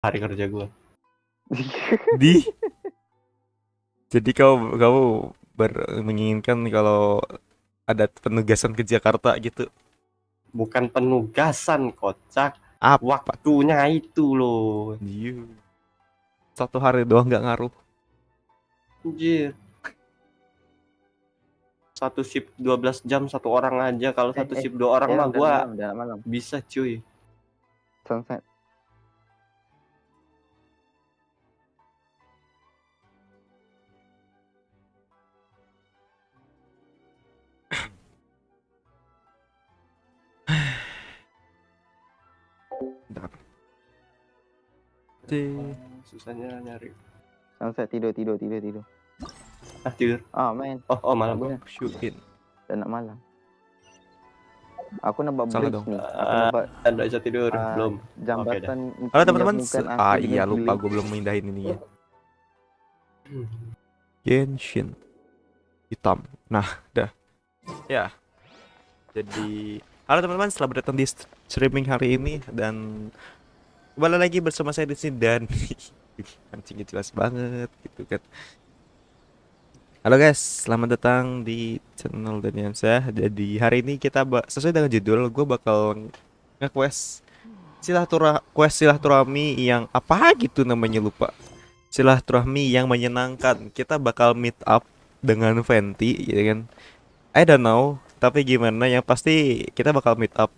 hari kerja gue. Di. Jadi kamu menginginkan kalau ada penugasan ke Jakarta gitu. Bukan penugasan, kocak. Apa? Waktunya itu loh. Satu hari doang nggak ngaruh. Anjir. Satu shift 12 jam satu orang aja. Kalau satu shift 2 orang mah gua malam. bisa cuy. Sunset. Bentar. Susahnya nyari. Sunset tidur. Ah, tidur. Men. Oh malam. Shootin. Dan nak malam. Aku nampak Salah bridge dong. nih. Aku nampak Anda bisa tidur belum? jambatan. Halo teman-teman. Iya lupa gue belum mindahin ini ya. Genshin hitam. Nah, dah. Ya. Jadi, halo teman-teman, selamat datang di streaming hari ini dan kembali lagi bersama saya di sini dan anjingnya jelas banget gitu kan. Halo guys, selamat datang di channel Daniansyah. Jadi hari ini kita sesuai dengan judul, gue bakal nge-quest silaturahmi yang apa gitu namanya lupa. Silaturahmi yang menyenangkan. Kita bakal meet up dengan Venti, ya kan? I don't know, tapi gimana? Yang pasti kita bakal meet up.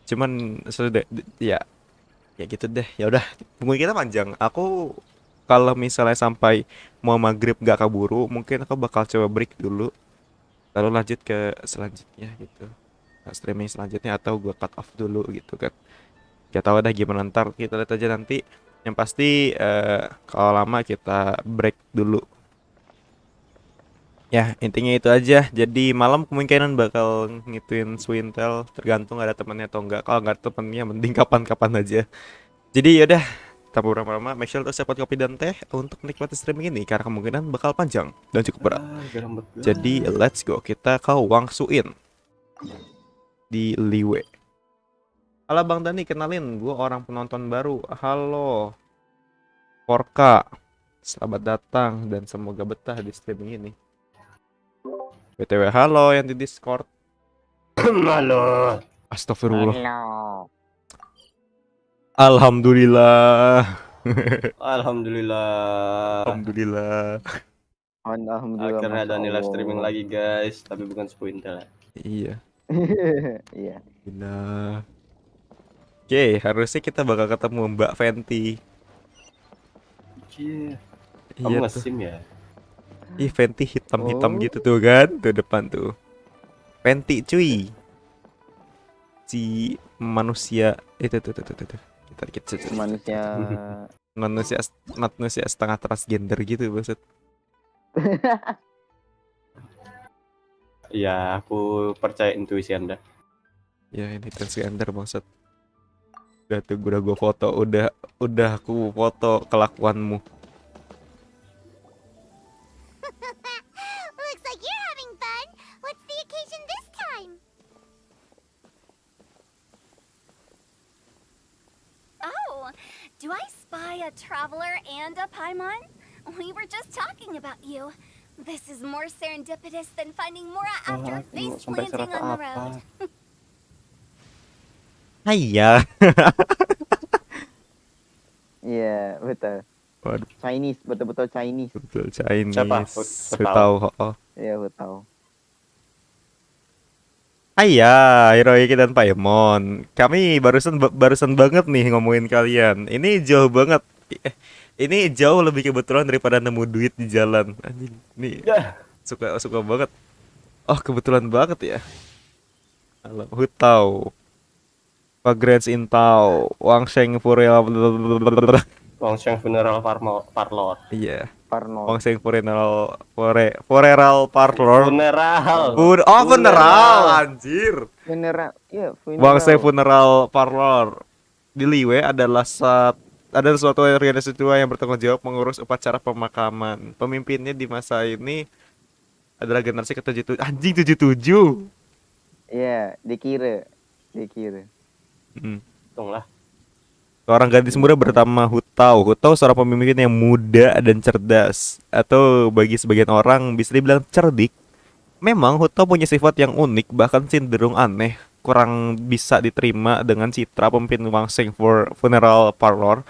Cuman sudah ya gitu deh. Ya udah, tunggu kita panjang. Aku kalau misalnya sampai mau maghrib gak kaburu, mungkin aku bakal coba break dulu, lalu lanjut ke selanjutnya gitu. Nah, streaming selanjutnya atau gue cut off dulu gitu kan. Gak tahu dah gimana, ntar kita lihat aja nanti. Yang pasti kalau lama kita break dulu. Ya intinya itu aja. Jadi malam kemungkinan bakal ngituin Swintel, tergantung ada temennya atau enggak. Kalau nggak ada temennya mending kapan-kapan aja. Jadi yaudah, tanpa berlama-lama, make sure siapkan kopi dan teh untuk menikmati streaming ini karena kemungkinan bakal panjang dan cukup berat. Jadi let's go, kita ke Wang Suin di Liwe. Halo Bang Dani, kenalin, gue orang penonton baru. Halo Porka, selamat datang dan semoga betah di streaming ini. BTW halo yang di Discord. Halo. Astagfirullah. Alhamdulillah. Alhamdulillah. Akhirnya ada live streaming lagi guys, tapi bukan Swintel. Iya. Iya. Nah. Oke, harusnya kita bakal ketemu Mbak Venti. Iya. Iya Kamu tuh. nge-sim ya? Ih, Venti hitam-hitam gitu tuh kan, tuh depan tuh. Venti cuy. Si manusia itu tuh. Kita manusia setengah transgender gitu maksud. Iya, aku percaya intuisi Anda. Ya ini transgender maksud. Udah tuh gue foto, udah aku foto kelakuanmu. Looks like you're having fun. What's the occasion this time? Oh, do I spy a traveler and a Paimon? We were just talking about you. This is more serendipitous than finding Mora after face planting on the road. Iya. Iya, betul. Waduh. Chinese, betul-betul Chinese. Betul Chinese. Siapa? Tahu. Iya, tahu. Iya, Hiroyuki dan Paimon. Kami barusan banget nih ngomongin kalian. Ini jauh banget. Ini jauh lebih kebetulan daripada nemu duit di jalan. Anjing, nih. Suka banget. Oh, kebetulan banget ya. Halo, Hutau. Pagrens Intau, Wangsheng Funeral Parlor. Iya. Parno. Wangsheng Funeral Parlor. Funeral, anjir. Funeral. Wangsheng Funeral Parlor di Liwe adalah suatu organisasi tua yang bertanggung jawab mengurus upacara pemakaman. Pemimpinnya di masa ini adalah generasi ke-77. Anjing 77. Iya, dikira. Tunglah. Seorang gadis muda bernama Hutau. Hutau seorang pemimpin yang muda dan cerdas, atau bagi sebagian orang bisa dibilang cerdik. Memang Hutau punya sifat yang unik, bahkan cenderung aneh, kurang bisa diterima dengan citra pemimpin Wangseng for Funeral Parlor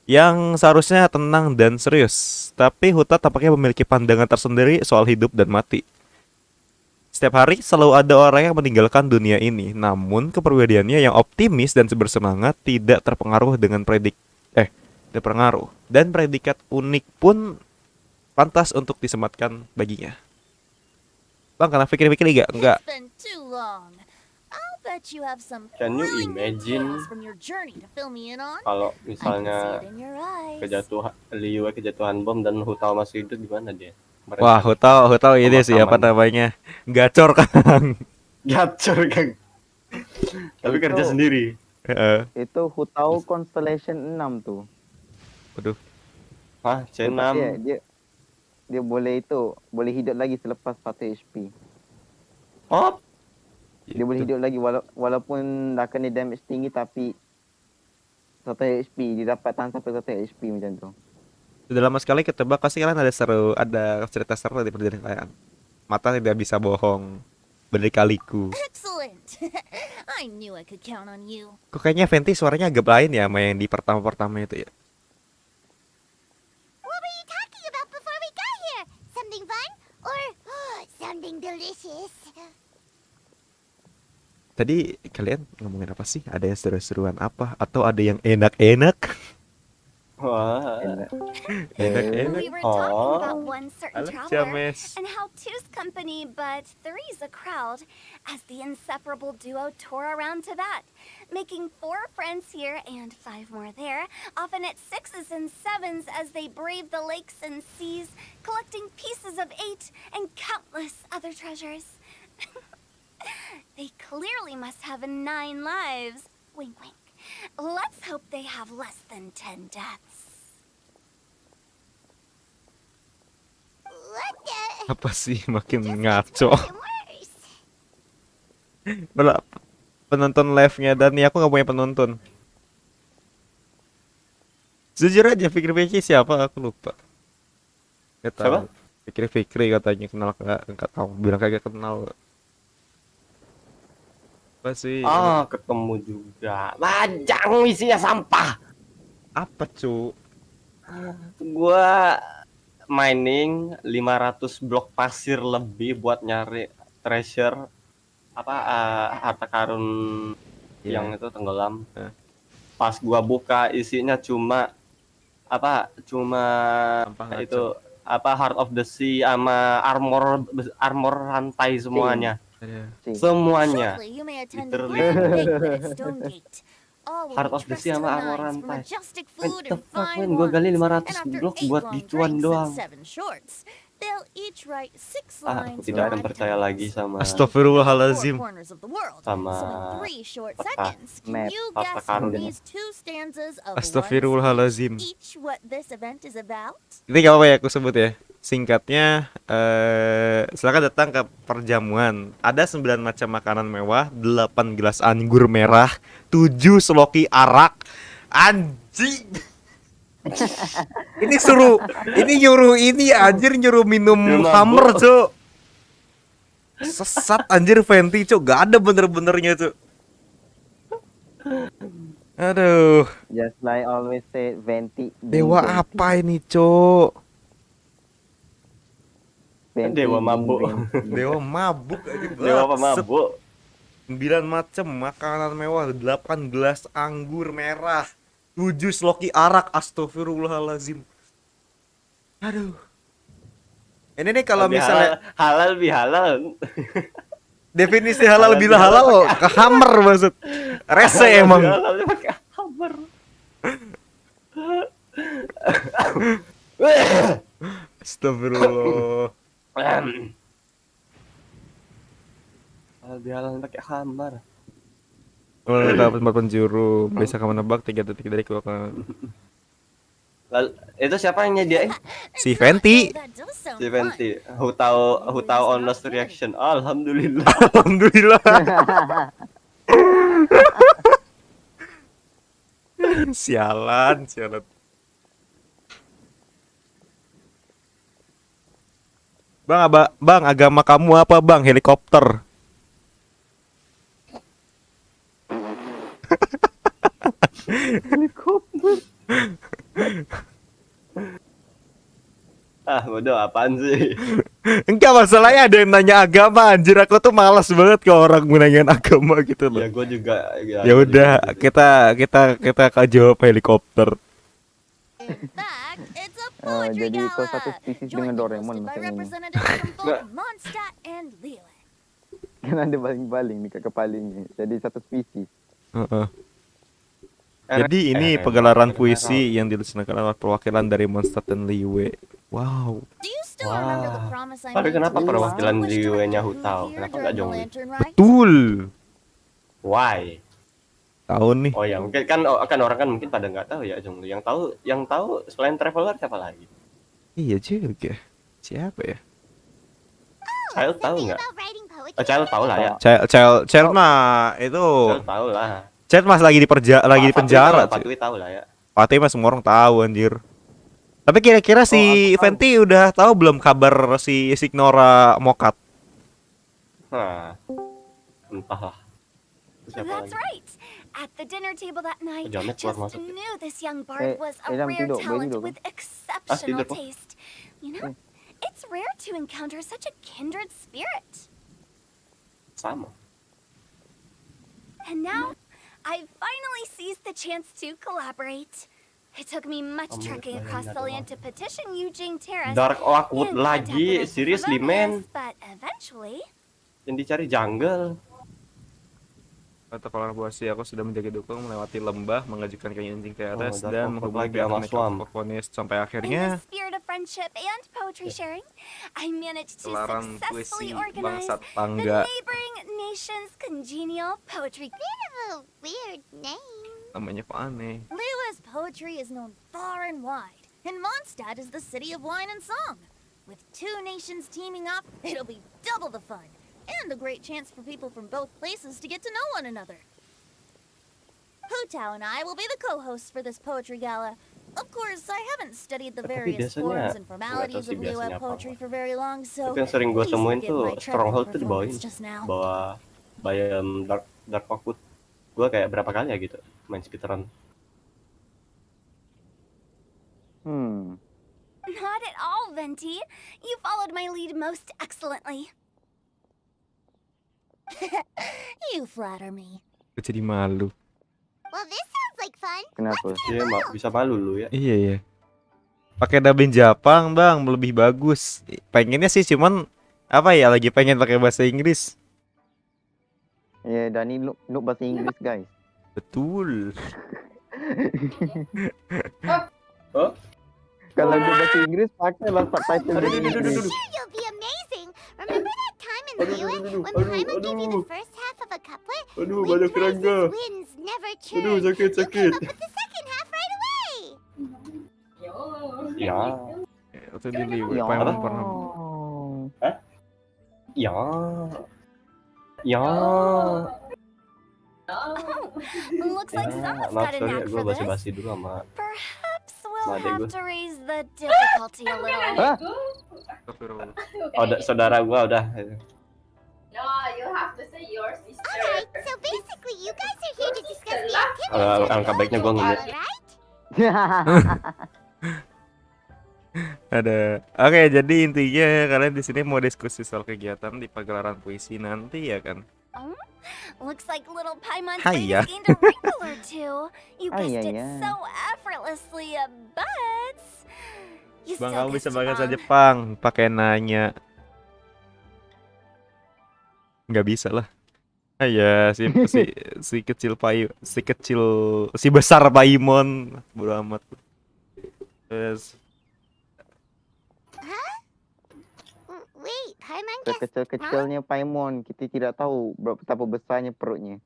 yang seharusnya tenang dan serius. Tapi Hutau tampaknya memiliki pandangan tersendiri soal hidup dan mati. Setiap hari selalu ada orang yang meninggalkan dunia ini, namun kepribadiannya yang optimis dan bersemangat tidak terpengaruh dengan terpengaruh. Dan predikat unik pun pantas untuk disematkan baginya. Bang, karena pikir-pikir enggak. It's been too long. I'll bet you have some Can you really good imagine tales from your journey to fill me in on. kalau I can see misalnya it in your eyes. kejatuhan bom dan Hutau masih hidup, gimana dia? Wah, Hutau ini sih apa Pemakaman. namanya? Gacor, Kang. Gacor kan. Tapi kerja Itu- sendiri. Heeh. Itu Hutau Constellation 6 tuh. Waduh. Hah, C6. Dia boleh boleh hidup lagi selepas 1 HP. Oh, Dia boleh hidup lagi walaupun dah kena damage tinggi, tapi 1 HP dia dapat tahan sampai 1 HP macam tu. Sudah lama sekali ketebak, pasti kalian ada cerita seru di perjalanan kalian. Mata tidak bisa bohong. Berkaliku. Excellent. I knew I could count on you. Kok kayaknya Venti suaranya agak lain ya sama yang di pertama-pertama itu ya. What were you talking about before we got here? Something fun or something delicious? Tadi kalian ngomongin apa sih? Ada yang seru-seruan apa? Atau ada yang enak-enak? wah. Enak-enak. We were talking about one certain Alam traveler James. and how two's company but three's a crowd, as the inseparable duo tore around to that, making 4 friends here and 5 more there, often at 6s and 7s as they brave the lakes and seas, collecting pieces of 8 and countless other treasures. They clearly must have 9 lives. Wink, wink. Let's hope they have less than 10 deaths. What the? Apa sih makin Just ngaco? gets worse. Malah penonton live-nya Dani, aku nggak punya penonton. Jujur aja, Fikri siapa? Aku lupa. Gak Siapa? tahu. Fikri katanya kenal, nggak tahu. Bilang kagak kenal. Apa sih? Ketemu juga. Majang isinya sampah. Apa cu? Gua mining 500 blok pasir lebih buat nyari treasure harta karun Iya. yang itu tenggelam. Eh. Pas gua buka isinya cuma Sampah ngaco. itu Heart of the Sea sama armor rantai semuanya. Iya. Semuanya. Shortly, you may attend a Literally. grand banquet at Stone Gate. All will Heart be of the dressed Sea to sama the armor nines for rantai. majestic What food the and fuck, fine men? Gua gali wines. 500 And after blok 8 buat long gituan drinks doang. and 7 shorts, they'll each write 6 Aku lines tidak akan for percaya lagi sama Astagfirullahalazim. Sama 3 short peta seconds. Can map, you harta guess karun. from these 2 stanzas of Astagfirullahalazim. each what this event is about? Ini gak apa-apa ya aku sebut ya. Singkatnya, silakan datang ke perjamuan. Ada 9 macam makanan mewah, 8 gelas anggur merah, 7 seloki arak. Anjing. Ini nyuruh minum Minum Hammer, mabuk. Cuk. Sesat anjir Venti, Cuk. Gak ada bener-benernya, Cuk. Aduh, Just like always say, Venti. dewa apa ini, Cuk? Dewa mabuk. Dewa mabuk aja. Dewa apa Bangsat. mabuk? 9 macam makanan mewah, 8 gelas anggur merah, 7 sloki arak. Astagfirullahalazim. Aduh. Ini nih kalau Lebih misalnya halal bihalal. definisi halal Halal bila bihalal halal ke hammer maksud. Rese emang. Halal pakai hammer. Astagfirullah. Halal bihalal pakai hammer. Kalau dapat 4 penjuru, bisa kamu nebak 3 detik dari keluarga. Lalu, itu siapa yang nyediain? Si Venti. That does sound Si fun. Venti. Hutau honest reaction. Alhamdulillah. Alhamdulillah. Sialan, sialan. Bang, agama kamu apa, Bang? Helikopter. Helikopter. Ah, bodoh apaan sih? Enggak, masalahnya ada yang nanya agama, anjir. Aku tuh malas banget kalau orang nanyain agama gitu loh. Ya gue juga. Ya udah, kita akan jawab helikopter. In fact, it's a poetry Jadi kau gala. satu spesies dengan Jointly Doraemon hosted by macam ini. representatives from both Mondstadt and Lille. Kan ada baling-baling dekat kepalanya. Jadi satu spesies. Heeh. Jadi ini pegelaran puisi yang dilaksanakan oleh perwakilan dari Mondstadt dan Lille. Wow. Do you still remember the promise I Tapi made kenapa to perwakilan distinguished Lille-nya director Hutau? who Kenapa here nggak during the Jongli? Lantern Ride? Betul. Why? Tahu nih. Oh ya mungkin kan orang kan mungkin pada nggak tahu ya Jongli. Yang tahu selain traveler siapa lagi? Iya juga. Siapa ya? Child tahu nggak? About writing poetry. Child tahu lah ya. Child mah itu. Child tahu lah. Child mas lagi di penjara. Fatwi tahu lah ya. Fatih mah semua orang tahu anjir. Tapi kira-kira si aku tahu. Venti udah tahu belum kabar si Signora Mokat? Nah, entahlah. Siapa That's lagi? right. At the dinner table that night, I Jamet keluar just masuk ya. knew this young bard was a Dam, rare tidur, boleh talent tidur, with kan? exceptional tidur, kok. taste. You know, it's rare to encounter such a kindred spirit. Sama. And now, I've finally seized the chance to collaborate. It took me much Kamu trekking lihat across the bayangnya land to petition Eugene Terrace. Dark Oakwood and contact lagi, with seriously Fernandez, man. But eventually, Yang dicari jungle. Kata para puisi, aku sudah menjaga Dukung melewati lembah, mengajukan kayu anjing teras Dark dan Oakwood menghubungi lagi pihak sama Swamp. Necropolis sampai in akhirnya the spirit of friendship and poetry sharing, I managed to gelaran successfully puisi organize bangsat the tangga. neighboring nation's congenial poetry. Bit of a weird name. Namanya apa aneh? Liwa's poetry is known far and wide, and Mondstadt is the city of wine and song. With two nations teaming up, it'll be double the fun, and a great chance for people from both places to get to know one another. Hutao and I will be the co-hosts for this poetry gala. Of course, I haven't studied the Tapi various biasanya, forms and nggak tahu formalities sih of Liwa biasanya apa. poetry for very long, so Tapi yang sering gue please temuin forgive tuh my Stronghold dreadful tuh dibawain performance just now. bawa bayam Dark Oakwood. Gue kayak berapa kali ya gitu main speedrun. Not at all, Venti. You followed my lead most excellently. You flatter me. Aku jadi malu. Well, this sounds like fun. Kenapa? Iya bisa malu lu ya. Iya ya. Pakai dubbing Jepang bang, lebih bagus. Pengennya sih cuman apa ya, lagi pengen pakai bahasa Inggris. Ya, Dani look bahasa Inggris, guys. Betul. Oh? Kalau look bahasa Inggris, pakailah subtitle bahasa Inggris. Sure, you'll be amazing. Remember that time in Liyue when Paimon gave you the first half of a couplet? Aduh, Wind banyak rises, kerangga. winds never Aduh, churn. sakit. You came up with the second half right away. Ya. Itu di Liwe. Ya. Paimon pernah. Ya. Ya. Looks like someone's Maaf got a sorry ya, knack gue for this. basa-basi dulu sama Perhaps we'll Adek have gue. to raise the difficulty a little. Hah? Astagfirullah. saudara gue udah. No, you have to say your sister. Alright, so basically you guys are here to discuss the activities. Alangkah baiknya gue ngemut. Right? Ada. Oke, jadi intinya kalian di sini mau diskusi soal kegiatan di pagelaran puisi nanti ya kan? Oh, looks like little Paimon's Hiya. face gained a wrinkle or two. You Ay, guessed ay, it ay. so effortlessly, but you Bang, still kamu bisa guessed bahasa wrong. Jepang pakai nanya. Nggak bisa lah. Ah ya, si besar Paimon bodo amat. Terus Wait, Paimon guessed Sekecil-kecilnya Paimon, kita tidak tahu betapa besarnya perutnya.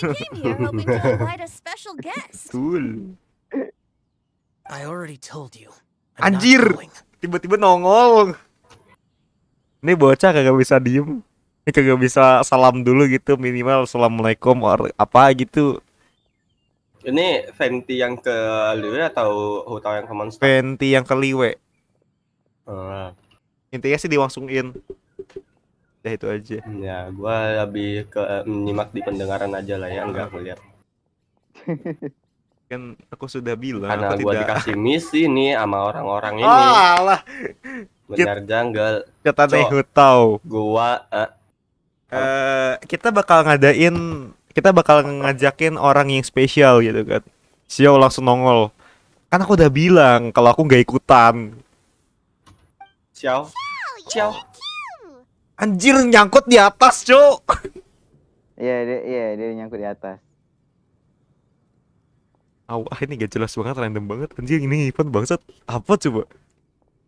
we came here hoping to invite a special guest. betul. I already told you. I'm not Anjir, going. tiba-tiba nongol. Ini bocah kagak bisa diem. Ini kagak bisa salam dulu gitu, minimal assalamualaikum or apa gitu. Ini Venti yang ke Liwe atau Hutau yang ke Monster? Venti yang keliwe. Ah, Intinya sih diwangsungin. Ya itu aja. ya, gua lebih ke menyimak di pendengaran aja lah ya, enggak ngeliat. Kan aku sudah bilang Karena aku gua tidak. dikasih misi nih sama orang-orang ini. Oh, alah. Benar jungle. Kata Cok. Hutau. Gua Kita bakal ngajakin orang yang spesial gitu kan. Sio langsung nongol. Kan aku udah bilang kalau aku nggak ikutan. Ciao. Ciao. Anjir nyangkut di atas, Cok. Dia nyangkut di atas. Ini gak jelas banget, random banget. Anjir ini event bangsat. Apa coba?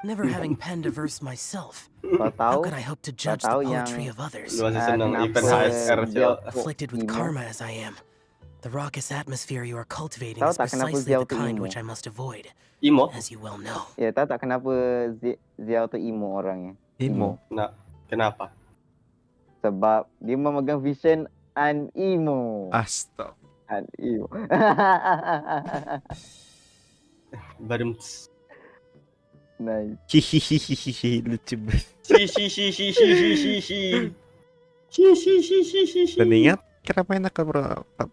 Never having penned a verse myself, Kau how tahu could I hope to judge the tahu poetry yang- of others? Lu masih seneng kenapa event HSR, Cio. Afflicted with emo? karma as I am, the raucous atmosphere you are cultivating Tahu is tak kenapa precisely Ziao the tuh kind emo? which I must avoid, Imo. as you well know. Ya tahu tak kenapa Ziao tuh emo orangnya? Imo. Nah, kenapa? Sebab dia memegang vision an emo. Astaga. An emo. Badum. Nice. Hihihihihi lucu banget. Dan ingat kenapa enak berapa?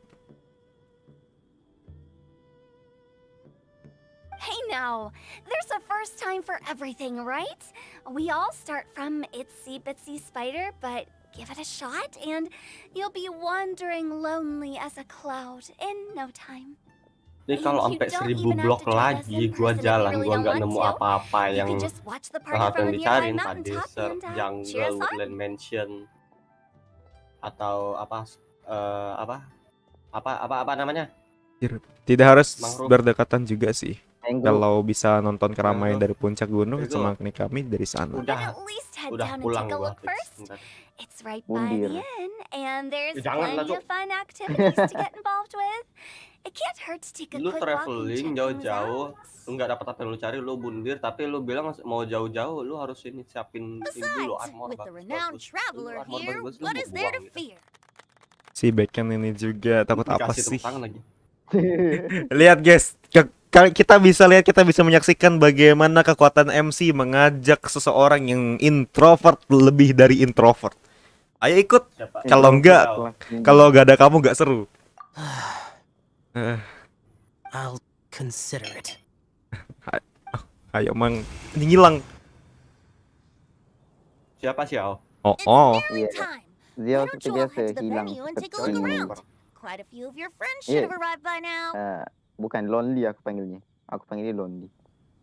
Hey now, there's a first time for everything, right? We all start from itsy bitsy spider, but give it a shot and you'll be wandering lonely as a cloud in no time. Ini kalau sampai 1000 blok lagi gua jalan, gua nggak nemu apa-apa You yang can just watch the party harus from yang a dicari, nearby entah mountaintop desert, and cheer jungle, us on. woodland mansion, atau apa namanya? Tidak harus Mangrove. berdekatan juga sih. Mangrove. Kalau bisa nonton keramaian Mangrove. dari puncak gunung, Itu. sama kami dari sana. Then at least head Udah down and pulang take a gua. look first. Bentar. It's right by Mundir. the inn, and there's Jangan lah, plenty Cok. of fun activities to get involved with. It can't hurt to take a Lu quick walk and traveling check things jauh-jauh, out. lu nggak dapat apa yang lu cari, lu bundir, tapi lu bilang mau jauh-jauh, lu harus ini siapin ini dulu Besides, armor with the bagus-bagus. renowned Lu traveler armor here, bagus, lu what is there to buang gitu. fear? Si Bacon ini juga takut apa Dikasih sih? tepuk tangan lagi. Lihat guys, kita bisa menyaksikan bagaimana kekuatan MC mengajak seseorang yang introvert lebih dari introvert. Ayo ikut. Siapa? Kalau enggak, kalau nggak ada kamu nggak seru. I'll consider it. Ayo mang, ini hilang. Siapa sih, Ao? Oh, It's oh. airing Iya. time. Dia Why don't seperti you all biasa head to the hilang. venue and take a seperti- look around? Quite a few of your friends should Yeah. have arrived by now. Bukan lonely aku panggilnya. Aku panggil dia lonely.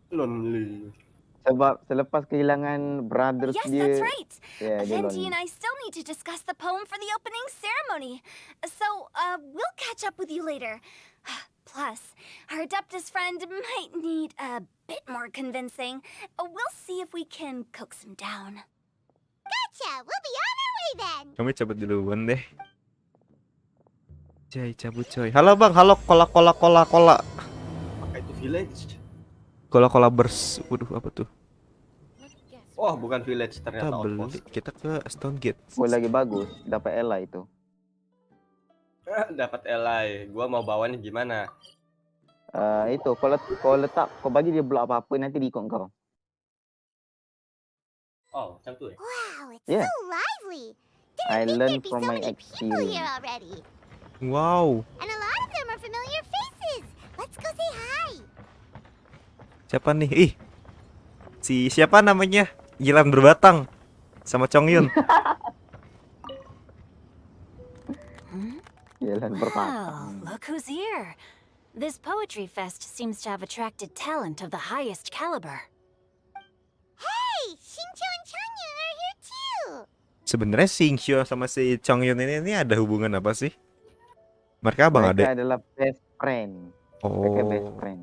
Lonely. Sebab selepas kehilangan brothers Yes, dia, that's right. ya dia Venti lonely. and I still need to discuss the poem for the opening ceremony. So, we'll catch up with you later. Plus, our Adeptus friend might need a bit more convincing. We'll see if we can coax him down. Gotcha! We'll be on our way then! Kami cabut duluan deh. Coy, cabut coy. Halo bang, halo kola. Pakai itu village. Kola bers. Waduh, apa tuh? Oh, bukan village Kita ternyata beli, outpost. kita ke Stone Gate. Oh lagi bagus, dapat Ella itu. Dapat Eli. Gua mau bawanya gimana? Itu kau letak, kau bagi dia blok apa-apa nanti diikut kau. Oh, macam tu. Wow, it's Yeah. so lively! I Didn't learn think there'd be from so my many people here experience. already. Wow, And a lot of them are familiar faces. Let's go say hi. siapa nih? Ih, si siapa namanya? Gilan berbatang sama Chongyun. Jalan Wow, berpatang. look who's here. This poetry fest seems to have attracted talent of the highest caliber. Hey, Xingqiu and Changyun are here too. Sebenarnya Xingqiu sama si Chongyun ini ada hubungan apa sih? Mereka abang Mereka adek. adalah best friend. Mereka best Oh, friend.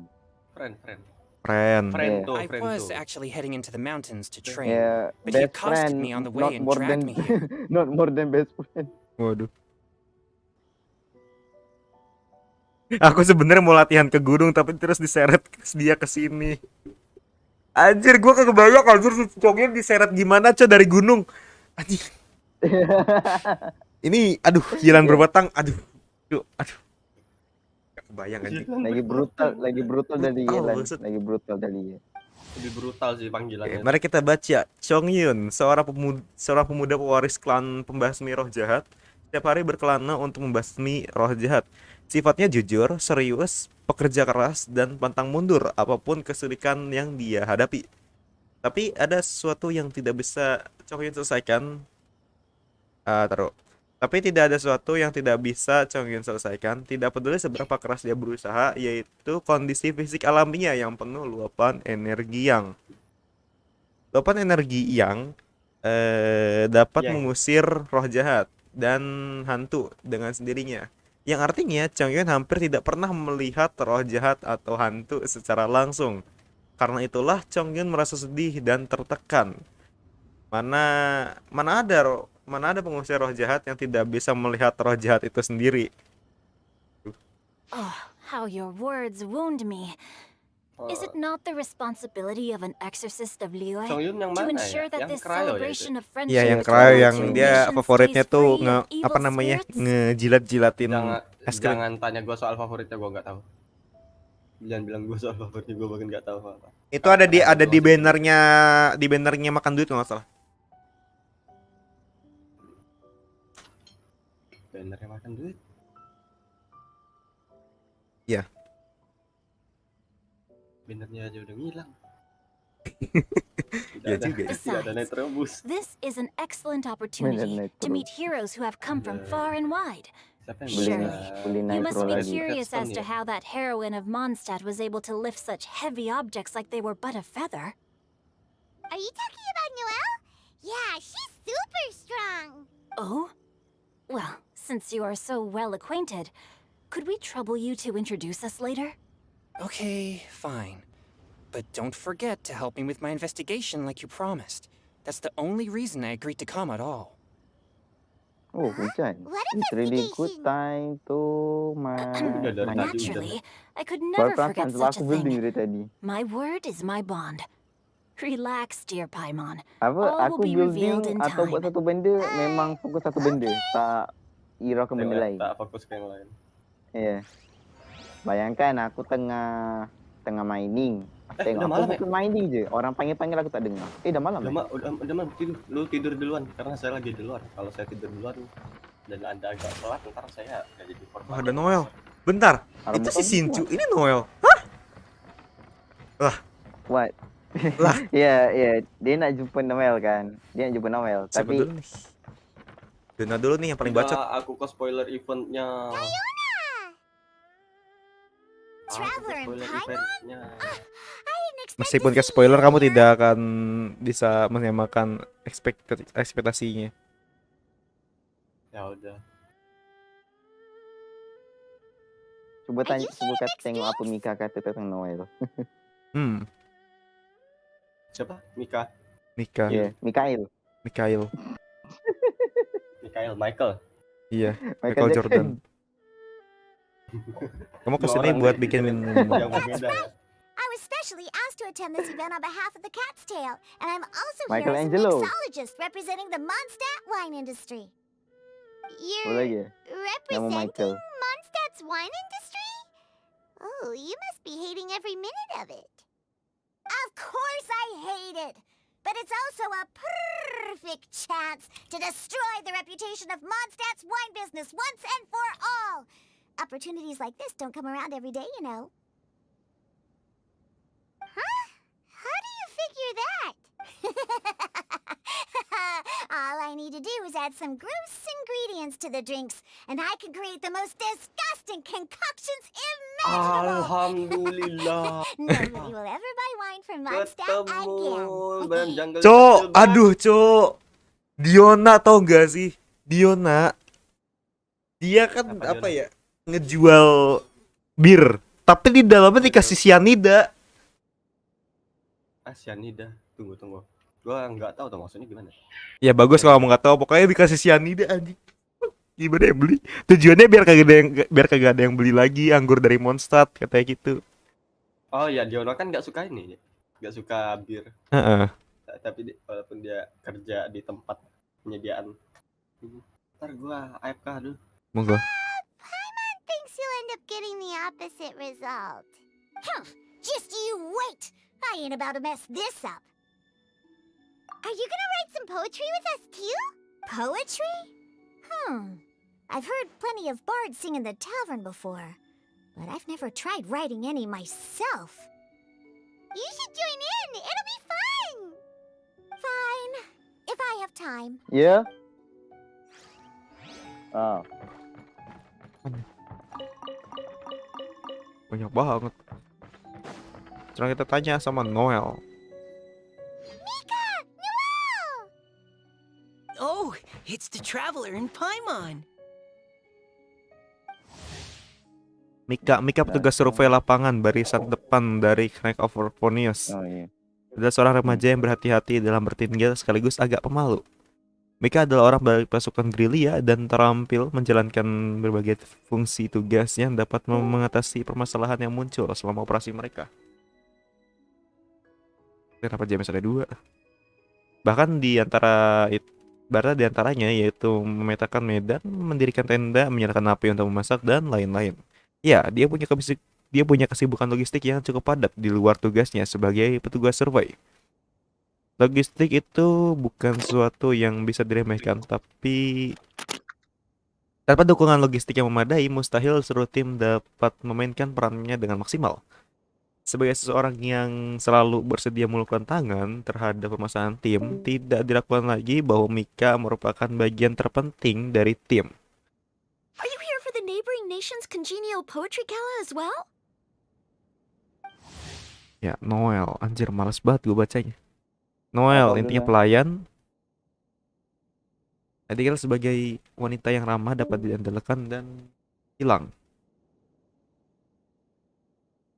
Friend. friend. Yeah. Tuh, I friend was tuh. actually heading into the mountains to train, Ya, but he best accosted friend, me on the not way and more dragged than me here. not more than best friend. Waduh. Aku sebenarnya mau latihan ke gunung tapi terus diseret dia ke sini. Anjir, gua kagak kebayang anjir si Chongyun diseret gimana dari gunung. Anjir. Ini aduh, Gilan berbatang. Aduh. Kebayang anjing. Lagi brutal dari Brutal, Yelan, maksud. lagi brutal dari Yelan. Lebih brutal sih Oke, panggilannya. mari kita baca. Chongyun, seorang pemuda pewaris klan pembasmi roh jahat, setiap hari berkelana untuk membasmi roh jahat. Sifatnya jujur, serius, pekerja keras, dan pantang mundur apapun kesulitan yang dia hadapi. Tapi ada sesuatu yang tidak bisa Chongyun selesaikan. Taruh. Tapi tidak ada sesuatu yang tidak bisa Chongyun selesaikan, tidak peduli seberapa keras dia berusaha, yaitu kondisi fisik alaminya yang penuh luapan energi yang dapat Yang. mengusir roh jahat dan hantu dengan sendirinya. Yang artinya Chongyun hampir tidak pernah melihat roh jahat atau hantu secara langsung. Karena itulah Chongyun merasa sedih dan tertekan. Mana ada pengusir roh jahat yang tidak bisa melihat roh jahat itu sendiri. Oh, how your words wound me. Is it not the responsibility of an exorcist of Liyue Chongyun yang to mana ensure ya? that Yang this cryo ya itu? celebration of friendship Iya, yang Cryo, cryo cryo. yang dia nation favoritnya stays tuh free of evil spirits? ngejilat-jilatin es krim. Jangan tanya gue soal favoritnya, gue nggak tahu. Jangan bilang gue soal favoritnya, gue bahkan nggak tahu apa. Itu ada di bannernya makan duit kalau nggak salah. Bannernya makan duit. Iya. Bannernya aja udah ngilang. Iya juga. Tidak ada netrobus. This is an excellent opportunity to meet heroes who have come from far and wide. Siapa yang Surely, Beli you must nitro be lagi. curious as to Redstone ya? how that heroine of Mondstadt was able to lift such heavy objects like they were but a feather. Are you talking about Noelle? Yeah, she's super strong. Oh? Well, since you are so well acquainted, could we trouble you to introduce us later? Okay, fine. But don't forget to help me with my investigation like you promised. That's the only reason I agreed to come at all. Oh, hujan. What It's really good investigation? time to Udah dari tadi Naturally, I could Baru never perasaan forget setelah such aku a building thing. dari tadi. My word is my bond. Relax, dear Paimon. Apa All aku will be revealed building in atau buat time. satu benda memang fokus satu benda, tak ira ke benda lain. Tak fokus ke yang lain. Iya. Bayangkan aku tengah mining. Tengok udah aku malam ya? bukan mining je. Orang panggil aku tak dengar. Dah malam. Udah malam, lu tidur duluan karena saya lagi di luar. Kalau saya tidur duluan dan Anda agak telat, ntar saya nggak jadi korban. Wah, ada Noel. Bentar. Orang Itu bukan si Sinchu. buat. Ini Noel. What? Lah. Ya, dia nak jumpa Noel kan. Dia nak jumpa Noel, Siapa tapi dulu nih? Dona dulu nih yang paling Udah, bacot. aku ke spoiler eventnya. Traveler and Paimon? I didn't expect Meskipun to ke see spoiler, you kamu here. tidak akan bisa menyamakan ekspektasinya. Ya udah. coba Are you coba here next tengok apa week? Mika kata tentang Noel. Siapa? Mika. Mika, Ya, Mikael. Mikael. Michael. Iya, Michael Michael Jordan. Kamu Dua kesini orang buat nih, bikin yang minuman. berbeda ya. I was specially asked to attend this event on behalf of the Cat's Tail, and I'm also here as a Michelangelo. mixologist representing the Mondstadt wine industry. Apa You're lagi? Nama Michael. representing Mondstadt's wine industry? Oh, you must be hating every minute of it. Of course I hate it, but it's also a perfect chance to destroy the reputation of Mondstadt's wine business once and for all. Opportunities like this don't come around every day, you know. Huh? How do you figure that? All I need to do is add some gross ingredients to the drinks, and I can create the most disgusting concoctions imaginable. Alhamdulillah. Nobody will ever buy wine from Mondstadt Ketemu again. dan jungle Cok, kecil banget. aduh, Cok. Diona tau gak sih? Diona. Dia kan Apa apa Diona? ya? Ngejual bir, tapi di dalamnya dikasih cyanida. Cyanida. Tunggu. Gua nggak tahu tuh maksudnya gimana. Ya bagus kalau kamu nggak tahu, pokoknya dikasih cyanida anjing. Gimana yang beli? Tujuannya biar kagak ada yang beli lagi anggur dari Mondstadt katanya gitu. Oh ya, Diono kan nggak suka ini, nggak suka bir. Heeh. Tapi walaupun dia kerja di tempat penyediaan. Ntar gua AFK dulu. Monggo. Paimon thinks you'll end up getting the opposite result. Huh, just you wait. I ain't about to mess this up. Are you gonna write some poetry with us too? Poetry? I've heard plenty of bards sing in the tavern before, but I've never tried writing any myself. You should join in. It'll be fun. Fine, if I have time. Ya. Ah. Banyak banget. Sekarang kita tanya sama Noel. Mika! Noel! Oh, it's the traveler in Paimon. Mika petugas survei lapangan barisan depan dari Crank of Orphonius. Oh iya. Adalah seorang remaja yang berhati-hati dalam bertinggal sekaligus agak pemalu. Mika adalah orang dari pasukan gerilya dan terampil menjalankan berbagai fungsi tugas yang dapat mengatasi permasalahan yang muncul selama operasi mereka. Kenapa James ada 2? Bahkan di antaranya yaitu memetakan medan, mendirikan tenda, menyalakan api untuk memasak dan lain-lain. Ya, dia punya kesibukan logistik yang cukup padat di luar tugasnya sebagai petugas survei. Logistik itu bukan sesuatu yang bisa diremehkan, tapi tanpa dukungan logistik yang memadai, mustahil seluruh tim dapat memainkan perannya dengan maksimal. Sebagai seseorang yang selalu bersedia mengulurkan tangan terhadap permasalahan tim, tidak diragukan lagi bahwa Mika merupakan bagian terpenting dari tim. Are you here for the neighboring nation's congenial poetry gala as well? Ya, Noel. Anjir, males banget gue bacanya. Noel, intinya pelayan. Adiknya sebagai wanita yang ramah dapat diandalkan dan hilang.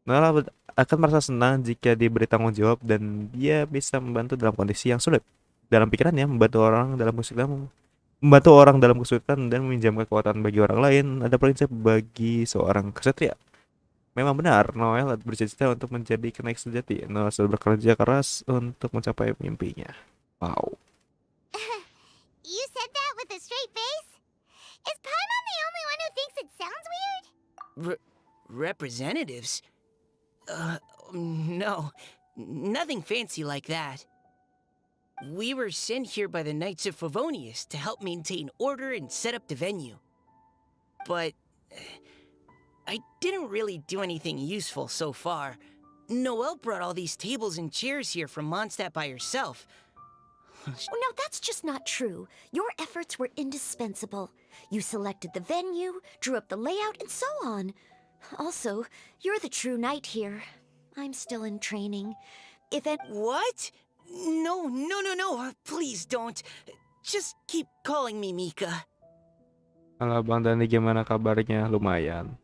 Noel akan merasa senang jika diberi tanggung jawab dan dia bisa membantu dalam kondisi yang sulit. Dalam pikirannya, membantu orang dalam kesulitan dan meminjam kekuatan bagi orang lain ada prinsip bagi seorang ksatria. Memang benar, Noel bercita-cita untuk menjadi kenaik sejati. Noel selalu bekerja keras untuk mencapai mimpinya. Wow. You said that with a straight face? Is Paimon the only one who thinks it sounds weird? Representatives? No. Nothing fancy like that. We were sent here by the Knights of Favonius to help maintain order and set up the venue. But I didn't really do anything useful so far. Noelle brought all these tables and chairs here from Mondstadt by herself. Oh, no, that's just not true. Your efforts were indispensable. You selected the venue, drew up the layout, and so on. Also, you're the true knight here. I'm still in training. What? No. Please don't. Just keep calling me Mika. Halo Bang Dani, gimana kabarnya? Lumayan.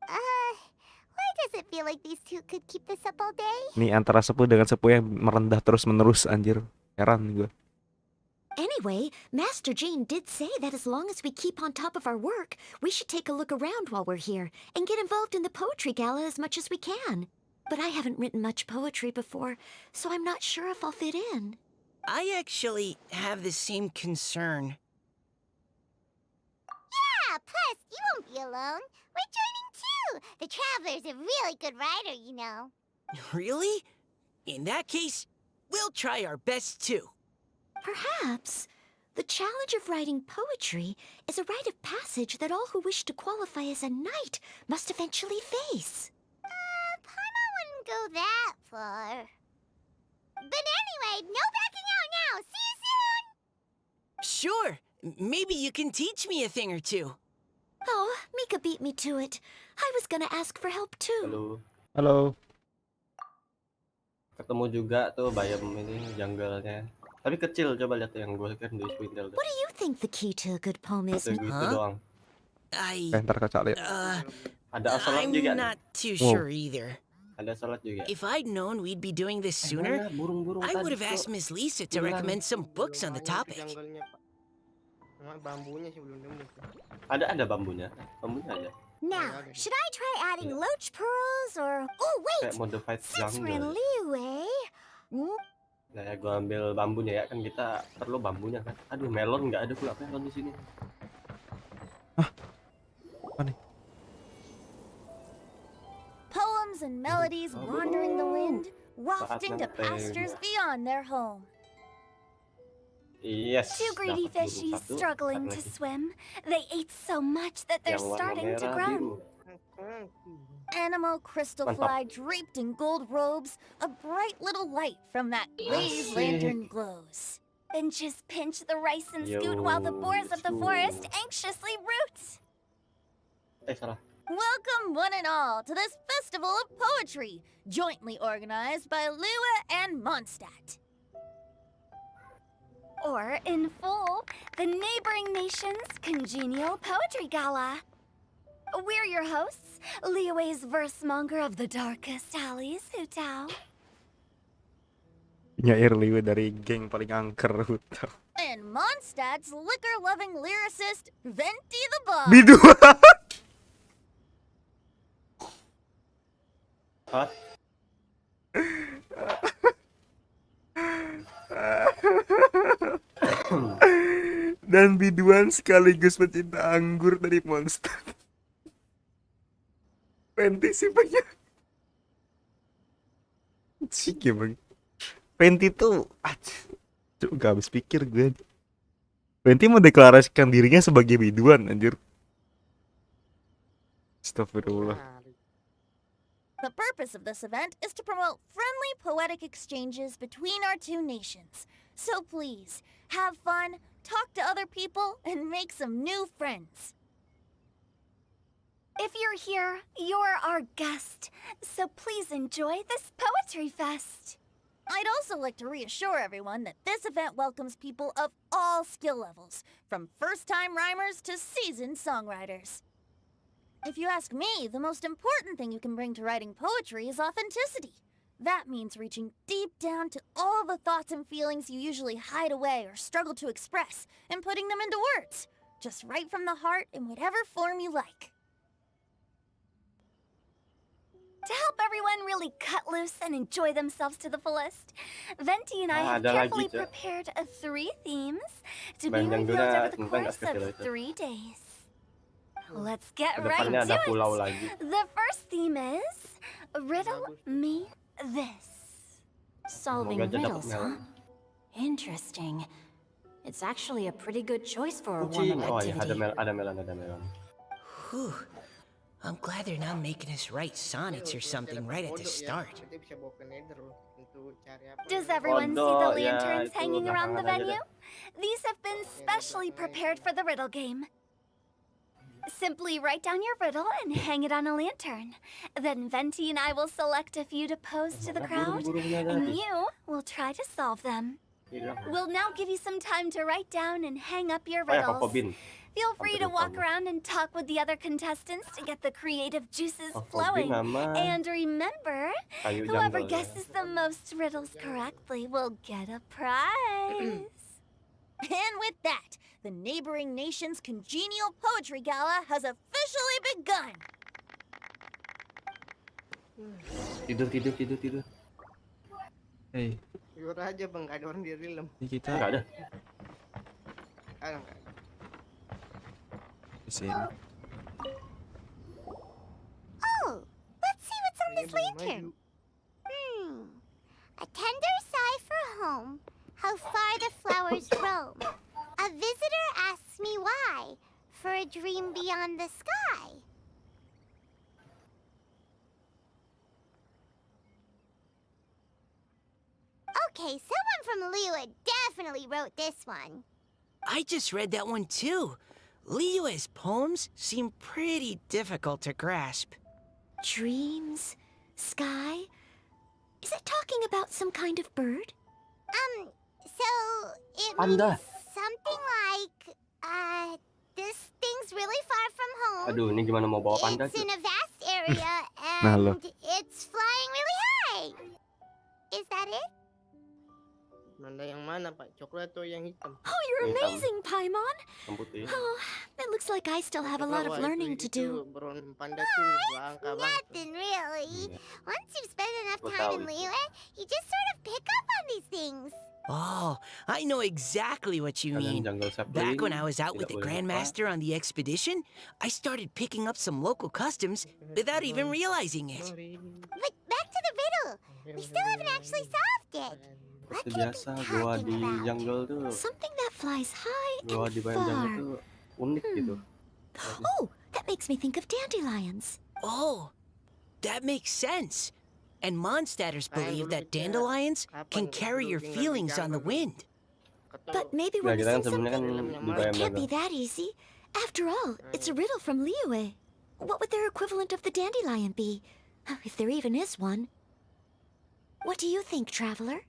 Why does it feel like these two could keep this up all day? Nih antara sepuh dengan sepuh yang merendah terus-menerus, anjir. Heran gue. Anyway, Master Jane did say that as long as we keep on top of our work, we should take a look around while we're here and get involved in the poetry gala as much as we can. But I haven't written much poetry before, so I'm not sure if I'll fit in. I actually have the same concern. Yeah, plus, you won't be alone. We're joining too. The Traveler's a really good writer, you know. Really? In that case, we'll try our best too. Perhaps. The challenge of writing poetry is a rite of passage that all who wish to qualify as a knight must eventually face. Paimon wouldn't go that far. But anyway, no backing out now. See you soon! Sure. Maybe you can teach me a thing or two. Oh, Mika beat me to it. I was gonna ask for help too. Halo. Ketemu juga tuh bayam ini jungle-nya. Tapi kecil, coba lihat yang gue kan di Spindle. What do you think the key to a good poem is? Gitu doang. Ntar kacau lihat. Ada salat I'm juga not nih. too sure either. Ada salat juga. If I'd known we'd be doing this sooner, Burung-burung I would tadi, have asked Cok. Miss Lisa to recommend some books on the topic. Bambunya sih belum nemu. Ada bambunya. Bambunya ada. Now, should I try adding loach pearls or... Oh, wait! Kayak modified Since we're in jungle. Liyue... Nah, ya gue ambil bambunya ya, kan kita perlu bambunya kan. Aduh, melon nggak ada pula melon di sini. Apa nih? melodies wandering the wind, wafting to ngeteng. pastures beyond their home. Yes. Two greedy dapat burung fishies satu, struggling satu to lagi. swim. They ate so much that they're Yang warna starting to merah, groan. biru. Animal crystal Mantap. fly draped in gold robes, a bright little light from that glaze Asik. lantern glows. Finches pinch the rice and scoot while the boars of the forest anxiously root. Salah. Welcome, one and all, to this festival of poetry, jointly organized by Lua and Mondstadt. Or, in full, the neighboring nation's congenial poetry gala. We're your hosts, Liyue's verse monger of the darkest alleys, Hutao. Nyair Liwe dari geng paling angker Hutau. And Mondstadt's liquor-loving lyricist, Venti the Bug. Bidu. Hah? Dan biduan sekaligus pecinta anggur dari monster. Penti sih banyak. Cik ya bang. Penti tuh, gak habis pikir gue. Penti mendeklarasikan dirinya sebagai biduan, anjir. Astagfirullah. The purpose of this event is to promote friendly poetic exchanges between our two nations. So please, have fun, talk to other people, and make some new friends. If you're here, you're our guest, so please enjoy this poetry fest. I'd also like to reassure everyone that this event welcomes people of all skill levels, from first-time rhymers to seasoned songwriters. If you ask me, the most important thing you can bring to writing poetry is authenticity. That means reaching deep down to all the thoughts and feelings you usually hide away or struggle to express, and putting them into words. Just write from the heart in whatever form you like. To help everyone really cut loose and enjoy themselves to the fullest, Venti and I have ada lagi, carefully Cak. prepared 3 themes to be Banyak revealed juga, over the entah nggak course of sekecil itu. 3 days. Let's get Ke right depannya to ada pulau it. lagi. The first theme is Riddle Me This. Solving Semoga aja dapat riddles, melon. huh? Interesting. It's actually a pretty good choice for a Kucing. warm-up Oh ya, activity. ada melon. Whew. I'm glad they're not making us write sonnets or something right at the start. Does everyone see the Waduh, ya, lanterns itu hanging around the belakangan aja venue? These have been specially prepared for the riddle game. Simply write down your riddle and hang it on a lantern. Then Venti and I will select a few to pose to the crowd, Burung-burungnya and tadi. you will try to solve them. Hilang. We'll now give you some time to write down and hang up your Oh ya, riddles. Kokobin. Feel free to Hampir walk lupa. around and talk with the other contestants to get the creative juices Kokobin flowing. sama And remember, kayu whoever jungle. guesses the most riddles correctly will get a prize. And with that, the neighboring nation's congenial poetry gala has officially begun. Tidur. Hey, Tidur aja bang, gak ada orang di dalam. ini kita Enggak ada. Enggak. di sini. Oh, let's see what's on this Belum lantern. maju. A tender sigh for home, how far the flowers roam. A visitor asks me why, for a dream beyond the sky. Okay, someone from Liyue definitely wrote this one. I just read that one too. Liyue's poems seem pretty difficult to grasp. Dreams? Sky? Is it talking about some kind of bird? So it Panda. means something like, this thing's really far from home. Aduh, ini gimana mau bawa panda It's tuh? in a vast area Nah, lo. and it's flying really high. Is that it? Mana yang mana pak? Coklat atau yang hitam? Oh, you're Hitam. amazing, Paimon. Yang putih. Oh, it looks like I still have a lot of Coklat, learning to itu do. Brown panda tuh langka banget. Nothing really. Iya. Once you've spent enough Gua time tahu in itu. Liyue, you just sort of pick up on these things. Oh, I know exactly what you Kalian mean. jungle sapling. Back when I was out with tidak the boleh lupa. Grandmaster on the expedition, I started picking up some local customs without even realizing it. But back We still haven't actually solved it. What Seperti could it biasa, be goa talking di about? jungle tuh, Something that flies high goa and di bayam jungle far. tuh unik gitu. Oh, that makes me think of dandelions. Oh, that makes sense. And Mondstadters Kaya believe that gulo kita, dandelions can kapan carry your tinggal di feelings on the jungle, wind. But maybe Nah, we're kita kan missing sebenarnya kan something. di It bayam can't be jungle. that easy. After all, it's a riddle from Liyue. What would their equivalent of the dandelion be? If there even is one. What do you think, Traveler?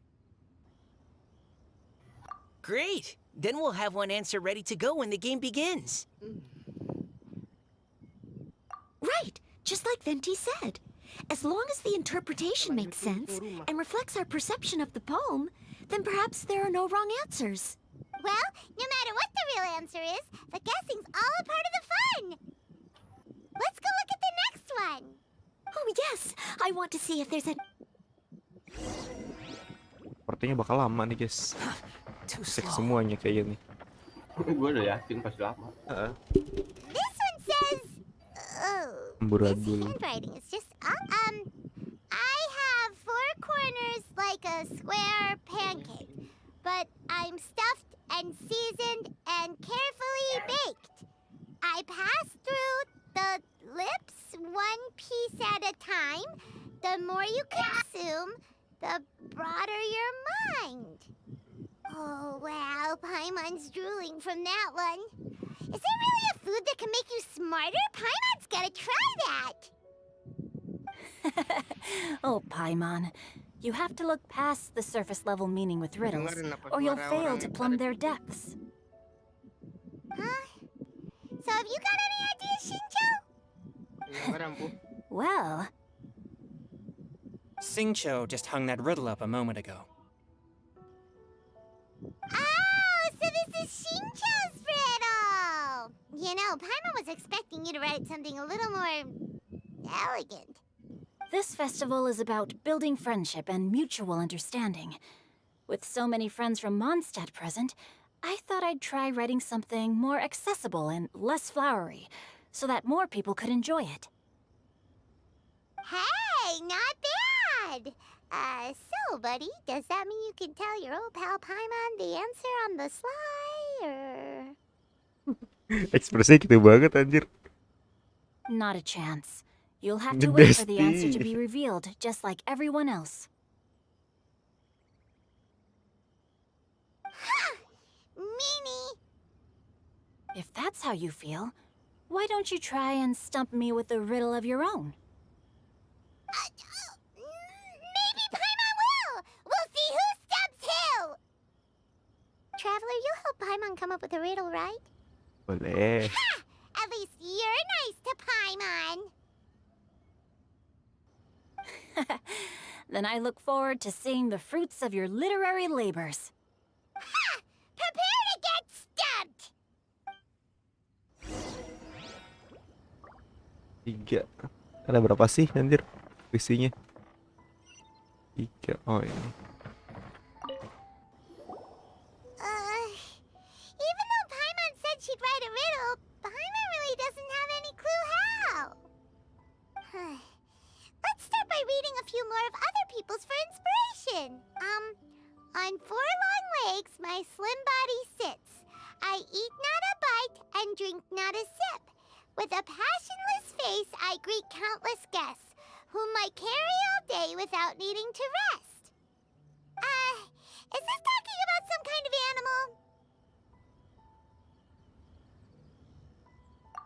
Great! Then we'll have one answer ready to go when the game begins. Right, just like Venti said. As long as the interpretation makes sense and reflects our perception of the poem, then perhaps there are no wrong answers. Well, no matter what the real answer is, the guessing's all a part of the fun. Let's go look at the next one. Oh yes, I want to see if there's a... Sepertinya bakal lama nih guys. Too Cek slow. semuanya kayaknya nih. Gue udah yakin pasti lama. This one says... Oh, this Amburadul. handwriting is just up. I have 4 corners like a square pancake, but I'm stuffed and seasoned and carefully baked. I pass through the lips 1 piece at a time. The more you consume, the broader your mind. Oh, wow, Paimon's drooling from that one. Is there really a food that can make you smarter? Paimon's gotta try that. Oh, Paimon. You have to look past the surface level meaning with riddles, or you'll fail to plumb their depths. Huh? So have you got any ideas, Shinjo? Well, Singcho just hung that riddle up a moment ago. Oh, so this is Shincho's riddle! You know, Paimon was expecting you to write something a little more... elegant. this festival is about building friendship and mutual understanding. With so many friends from Mondstadt present, I thought I'd try writing something more accessible and less flowery, so that more people could enjoy it. Hey, not bad! So, buddy, does that mean you can tell your old pal Paimon the answer on the sly, or...? Ekspresinya gitu banget anjir. Not a chance. You'll have The to wait for the answer to bestie. be revealed, just like everyone else. Meanie! If that's how you feel, why don't you try and stump me with a riddle of your own? Maybe Paimon will! We'll see who stumps who! Traveler, you'll help Paimon come up with a riddle, right? Boleh. Ha! At least you're nice to Paimon! Then I look forward to seeing the fruits of your literary labors. Ha! Prepare to get stumped! 3. Ada berapa sih anjir isinya? 3. Oh ini. Even though Paimon said she'd write a riddle, Paimon really doesn't have any clue how. Let's start by reading a few more of other people's for inspiration. On 4 long legs, my slim body sits. I eat not a bite and drink not a sip. With a passionless face, I greet countless guests, whom I carry all day without needing to rest. Is this talking about some kind of animal?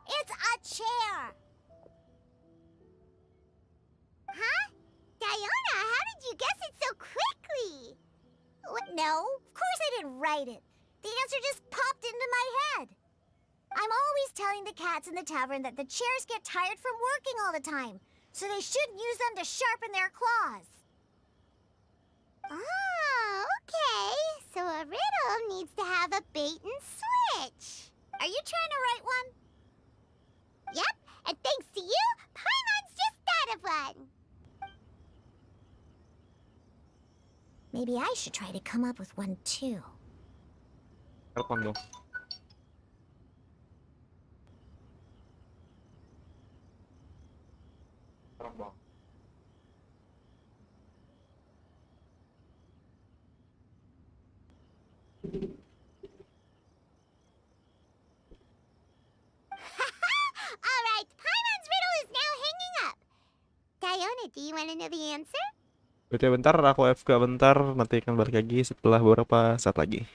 It's a chair! Huh? Diona, how did you guess it so quickly? What? No, of course I didn't write it. The answer just popped into my head. I'm always telling the cats in the tavern that the chairs get tired from working all the time, so they shouldn't use them to sharpen their claws. Oh, okay. So a riddle needs to have a bait and switch. Are you trying to write one? Yep, and thanks to you, Paimon's just thought of one. Maybe I should try to come up with one too. Telepon dong. Do you want to know the answer? Berarti bentar, aku FK bentar, nanti akan balik lagi setelah beberapa saat lagi.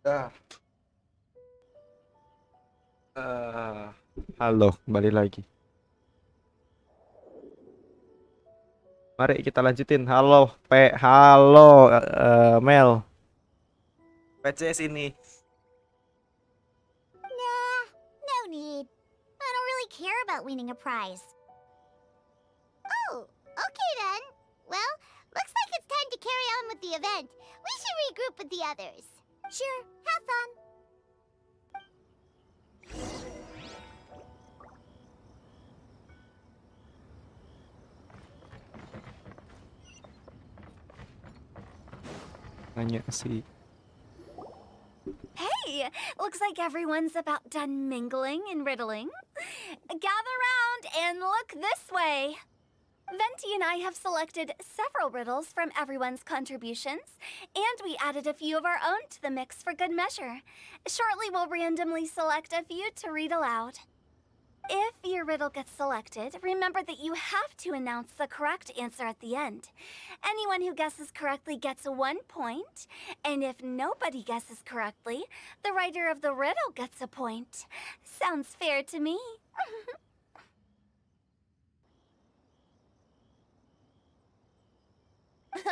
Ah. Halo, balik lagi. Mari kita lanjutin. Halo, Mel. PC sini. Nah, no need. I don't really care about winning a prize. Oh, okay then. Well, looks like it's time to carry on with the event. We should regroup with the others. Sure, have fun. Nanya sih. Hey, looks like everyone's about done mingling and riddling. Gather round and look this way. Venti and I have selected several riddles from everyone's contributions, and we added a few of our own to the mix for good measure. Shortly, we'll randomly select a few to read aloud. If your riddle gets selected, remember that you have to announce the correct answer at the end. Anyone who guesses correctly gets 1 point, and if nobody guesses correctly, the writer of the riddle gets a point. Sounds fair to me.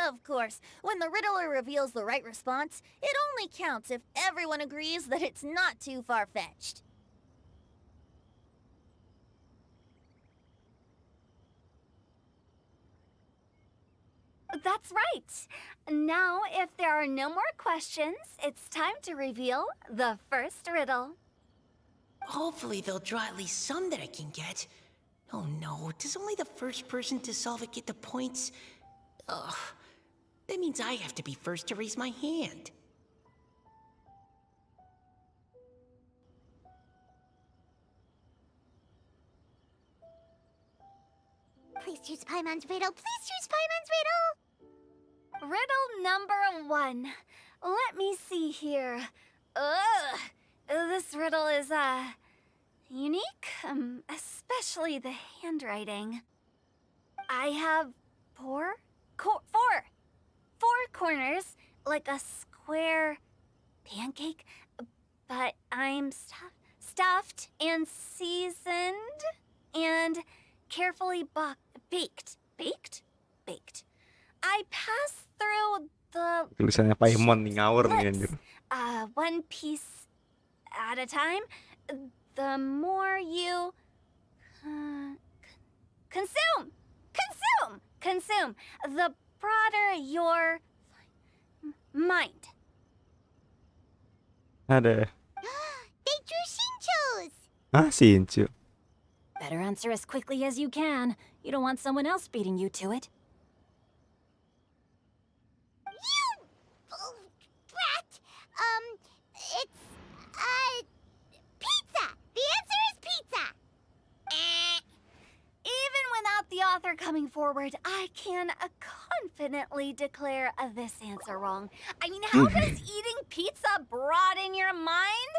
Of course, when the riddler reveals the right response, it only counts if everyone agrees that it's not too far-fetched. That's right. Now, if there are no more questions, it's time to reveal the first riddle. Hopefully they'll draw at least some that I can get. Oh no, does only the first person to solve it get the points? Ugh, that means I have to be first to raise my hand. Please choose Paimon's riddle. Please choose Paimon's riddle. Riddle number 1. Let me see here. Ugh, this riddle is, unique, especially the handwriting. I have four corners, like a square pancake, but I'm stuffed and seasoned and carefully baked. I pass through the Tulisannya Paimon nih ngawur nih anjir. one piece at a time. The more you consume, the broader your mind. Ada. They drew Shinchos. Ah, Shinchu. Better answer as quickly as you can. You don't want someone else beating you to it. You brat. It's pizza. The answer is pizza. Even without the author coming forward, I can confidently declare this answer wrong. I mean, how does eating pizza broaden your mind?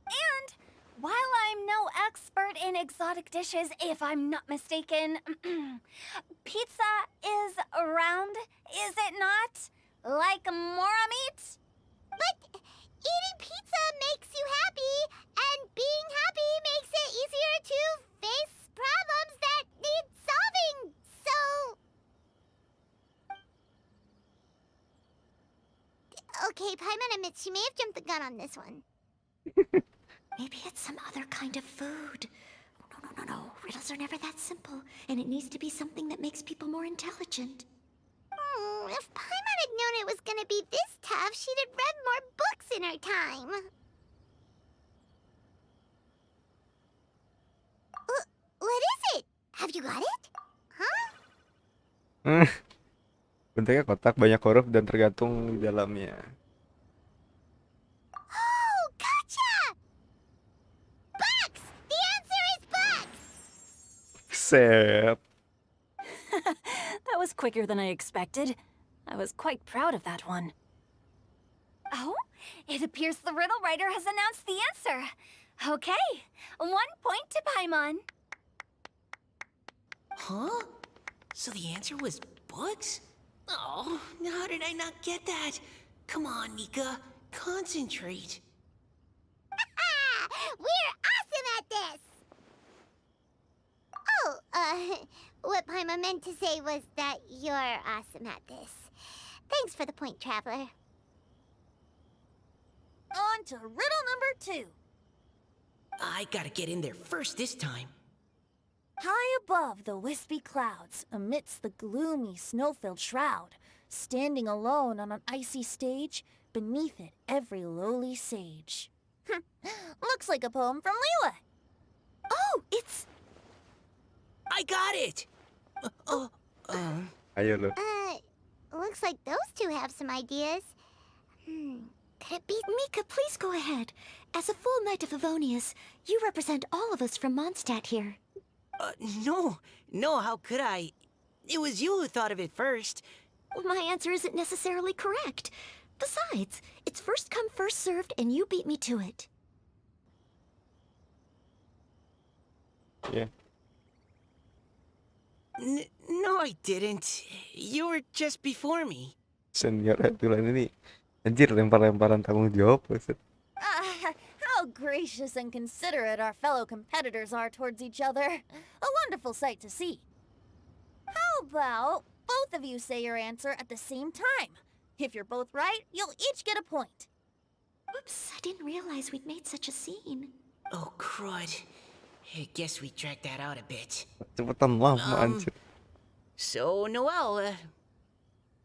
And while I'm no expert in exotic dishes, if I'm not mistaken, pizza is round, is it not? Like mora meat? But eating pizza makes you happy, and being happy makes it easier to face problems that need solving, so... Okay, Paimon admits she may have jumped the gun on this one. Maybe it's some other kind of food. No. Riddles are never that simple, and it needs to be something that makes people more intelligent. If Paimon had known it was gonna be this tough, she'd have read more books in her time. What is it? Have you got it? Huh? Bentuknya kotak, banyak huruf dan tergantung di dalamnya. Oh, gotcha! Bucks! The answer is bucks! Sep. That was quicker than I expected. I was quite proud of that one. Oh, it appears the riddle writer has announced the answer. Okay, 1 point to Paimon. Huh? So the answer was books? Oh, how did I not get that? Come on, Nika, concentrate. We're awesome at this! Oh, What Paimon meant to say was that you're awesome at this. Thanks for the point, Traveler. On to riddle number 2. I gotta get in there first this time. High above the wispy clouds, amidst the gloomy snow-filled shroud, standing alone on an icy stage, beneath it every lowly sage. Looks like a poem from Leela. Oh, it's... I got it! Ayo lo. Looks like those two have some ideas. Could it be? Mika, please go ahead. As a full Knight of Favonius, you represent all of us from Mondstadt here. No, how could I? It was you who thought of it first. Well, my answer isn't necessarily correct. Besides, it's first come, first served, and you beat me to it. Yeah. No, I didn't. You were just before me. Senior Tulan ini anjir lempar-lemparan tanggung jawab. Maksud. How gracious and considerate our fellow competitors are towards each other. A wonderful sight to see. How about both of you say your answer at the same time? If you're both right, you'll each get a point. Oops, I didn't realize we'd made such a scene. Oh, crud. I guess we dragged that out a bit. Cepetan lama anjir. So, Noelle,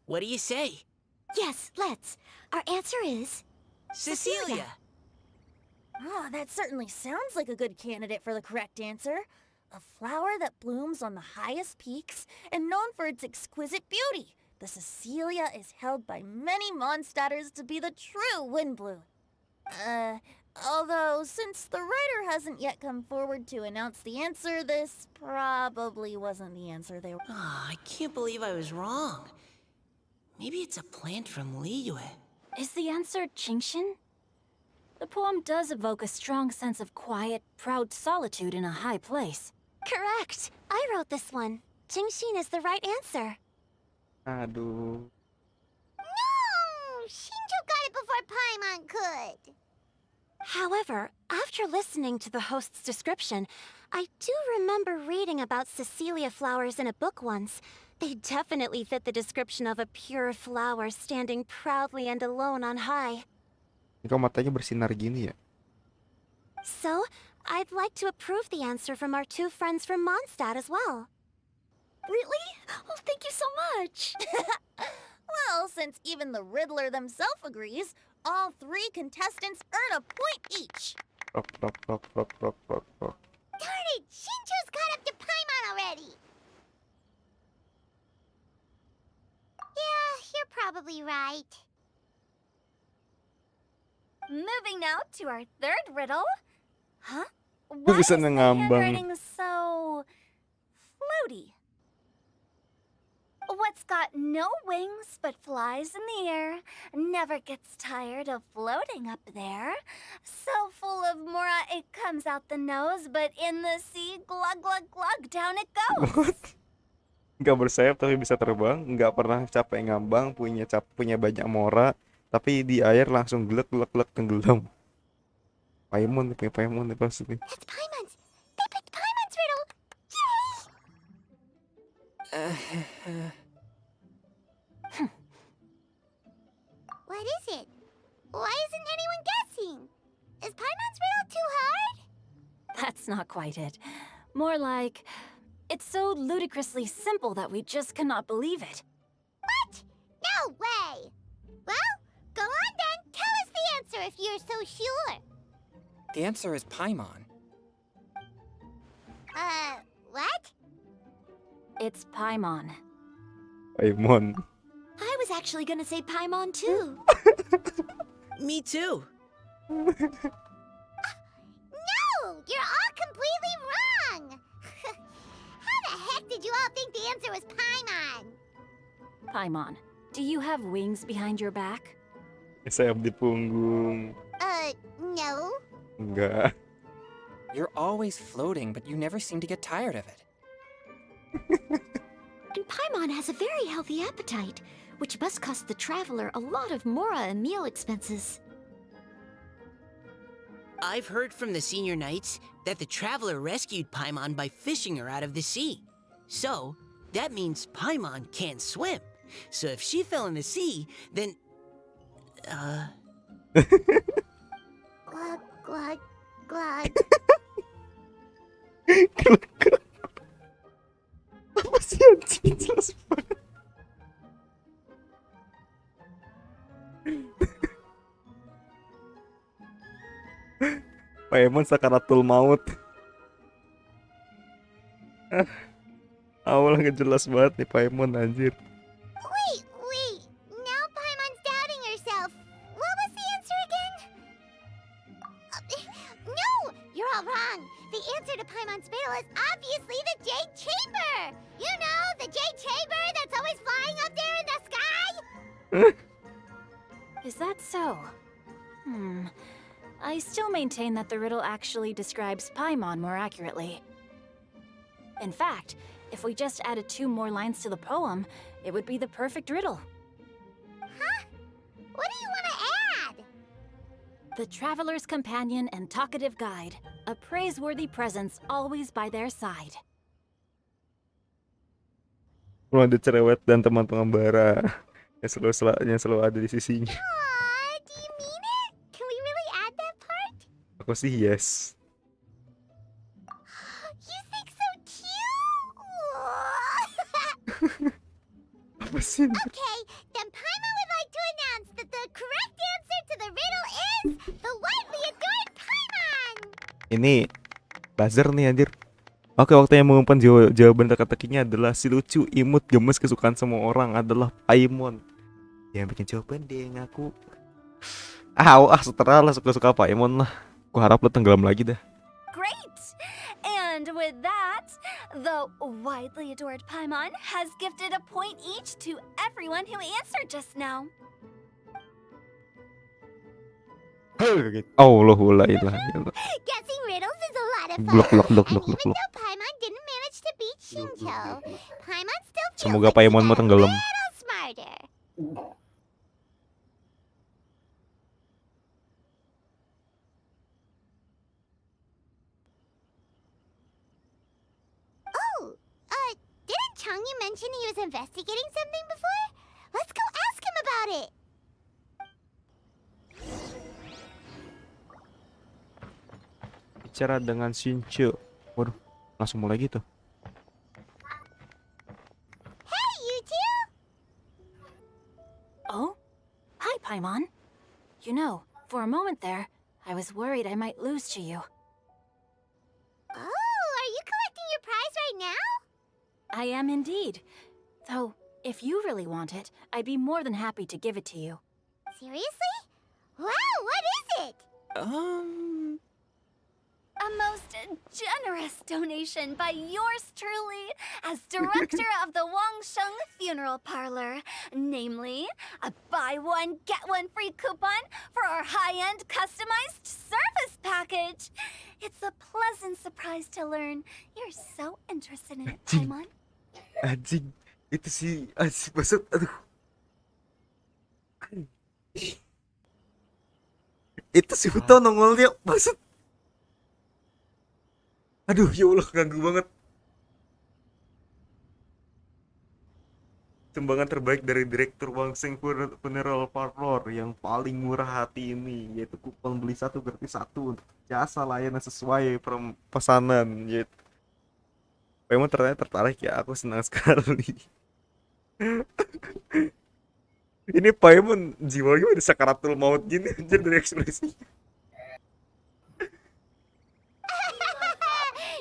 what do you say? Yes, let's. Our answer is... Cecilia! Oh, that certainly sounds like a good candidate for the correct answer. A flower that blooms on the highest peaks and known for its exquisite beauty. The Cecilia is held by many Mondstadters to be the true Windbloom. Although, since the writer hasn't yet come forward to announce the answer, this probably wasn't the answer they were... I can't believe I was wrong. Maybe it's a plant from Liyue. Is the answer Genshin? The poem does evoke a strong sense of quiet, proud solitude in a high place. Correct. I wrote this one. Genshin is the right answer. Aduh. No! Shinjo got it before Paimon could. However, after listening to the host's description, I do remember reading about Cecilia flowers in a book once. They definitely fit the description of a pure flower standing proudly and alone on high. Kok matanya bersinar gini ya? So, I'd like to approve the answer from our two friends from Mondstadt as well. Really? Oh, thank you so much. Well, since even the Riddler themselves agrees, all 3 contestants earn a point each. Rock. Darn it! Shinjo's caught up to Paimon already! Yeah, you're probably right. Moving now to our third riddle. Huh? Why Bisa is the ngambang. handwriting so floaty? What's got no wings but flies in the air, never gets tired of floating up there. So full of mora it comes out the nose, but in the sea, glug glug glug, down it goes. Nggak bersayap tapi bisa terbang, nggak pernah capek ngambang, punya banyak mora, tapi di air langsung glek tenggelam. Paimon nih pasti. That's Paimon's! They picked Paimon's riddle! Yay! What is it? Why isn't anyone guessing? Is Paimon's riddle too hard? That's not quite it. More like, it's so ludicrously simple that we just cannot believe it. What? No way! Well, go on then. Tell us the answer if you're so sure. The answer is Paimon. What? It's Paimon. Paimon. I was actually gonna say Paimon too. Me too. No! You're all completely wrong! How the heck did you all think the answer was Paimon? Paimon, do you have wings behind your back? Sayap di punggung. No. Enggak. You're always floating, but you never seem to get tired of it. And Paimon has a very healthy appetite, which must cost the traveler a lot of mora and meal expenses. I've heard from the senior knights that the traveler rescued Paimon by fishing her out of the sea. So, that means Paimon can't swim. So if she fell in the sea, then... Glug, glug, glug. Apa sih anjing? Jelas banget. Paimon sakaratul maut. Awal nggak jelas banget nih Paimon anjir. Wait. Now Paimon's doubting herself. What was the answer again? No, you're all wrong. The answer to Paimon's riddle is obviously the Jade Chamber. You know, the Jade Chamber that's always flying up there in the sky. Is that so? I still maintain that the riddle actually describes Paimon more accurately. In fact, if we just added 2 more lines to the poem, it would be the perfect riddle. Huh? What do you want to add? The traveler's companion and talkative guide, a praiseworthy presence always by their side. Ada cerewet dan teman pengembara yang selalu ada di sisinya. Do you mean it? Can we really add that part? Aku sih yes. You think so cute? Apa sih? Okay, then Paimon would like to announce that the correct answer to the riddle is the widely adored Paimon. Ini buzzer nih anjir. Oke, waktunya mengumumkan jawaban teka-tekinya adalah si lucu, imut, gemes, kesukaan semua orang adalah Paimon. Yang bikin jawaban dia ngaku. Setelah lah suka-suka Paimon lah. Aku harap lo tenggelam lagi dah. Great! And with that, the widely adored Paimon has gifted a point each to everyone who answered just now. Guessing riddles is a lot of fun. And even though Paimon didn't manage to beat Shinto, Paimon still feels Semoga like he's Paimon mau a tenggelam. little smarter. Didn't Changyu mention he was investigating something before? Let's go ask him about it. Bicara dengan Shincho. Waduh, langsung mulai gitu. Hey, you two! Oh? Hi, Paimon. You know, for a moment there, I was worried I might lose to you. Oh, are you collecting your prize right now? I am indeed. Though, if you really want it, I'd be more than happy to give it to you. Seriously? Wow, what is it? A most generous donation by yours truly as director of the Wangsheng Funeral Parlor. Namely, a buy one, get one free coupon for our high-end customized service package. It's a pleasant surprise to learn you're so interested in it, Paimon. Anjing, itu sih maksud aduh. Itu si Huto nongolnya maksud. Aduh, ya Allah, ganggu banget. Sumbangan terbaik dari Direktur Wangsheng Funeral Parlor yang paling murah hati ini, yaitu kupon beli 1 gratis 1 untuk jasa layanan sesuai pesanan, yaitu. Paimon ternyata tertarik ya, aku senang sekali. Ini Paimon jiwanya udah sakaratul maut gini anjir dari ekspresinya.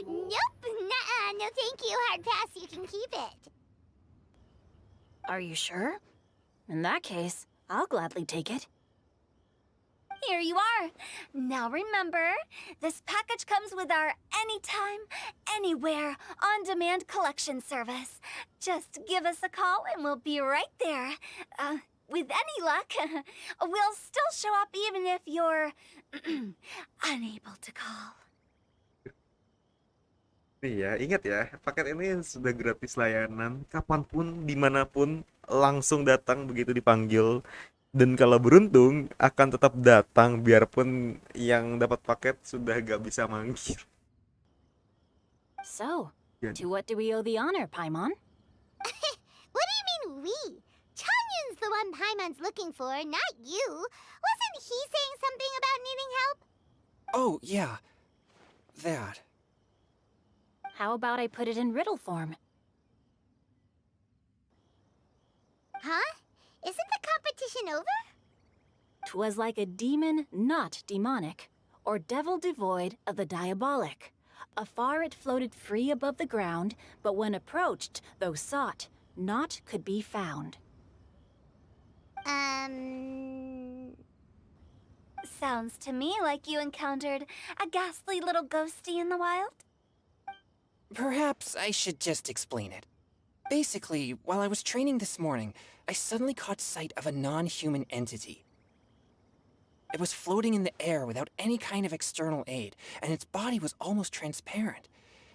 Nope, nuh-uh, no thank you, hard pass, you can keep it. Are you sure? In that case, I'll gladly take it. Here you are. Now remember, this package comes with our anytime, anywhere, on-demand collection service. Just give us a call and we'll be right there. With any luck, we'll still show up even if you're unable to call. Iya, ingat ya, paket ini sudah gratis layanan, kapanpun, dimanapun, langsung datang begitu dipanggil. Dan kalau beruntung, akan tetap datang biarpun yang dapat paket sudah gak bisa manggil. So, To what do we owe the honor, Paimon? What do you mean we? Chongyun's the one Paimon's looking for, not you. Wasn't he saying something about needing help? Oh, yeah. That. How about I put it in riddle form? Huh? Isn't the competition over? 'Twas like a demon not demonic, or devil devoid of the diabolic. Afar it floated free above the ground, but when approached, though sought, naught could be found. Sounds to me like you encountered a ghastly little ghosty in the wild. Perhaps I should just explain it. Basically, while I was training this morning, I suddenly caught sight of a non-human entity. It was floating in the air without any kind of external aid, and its body was almost transparent.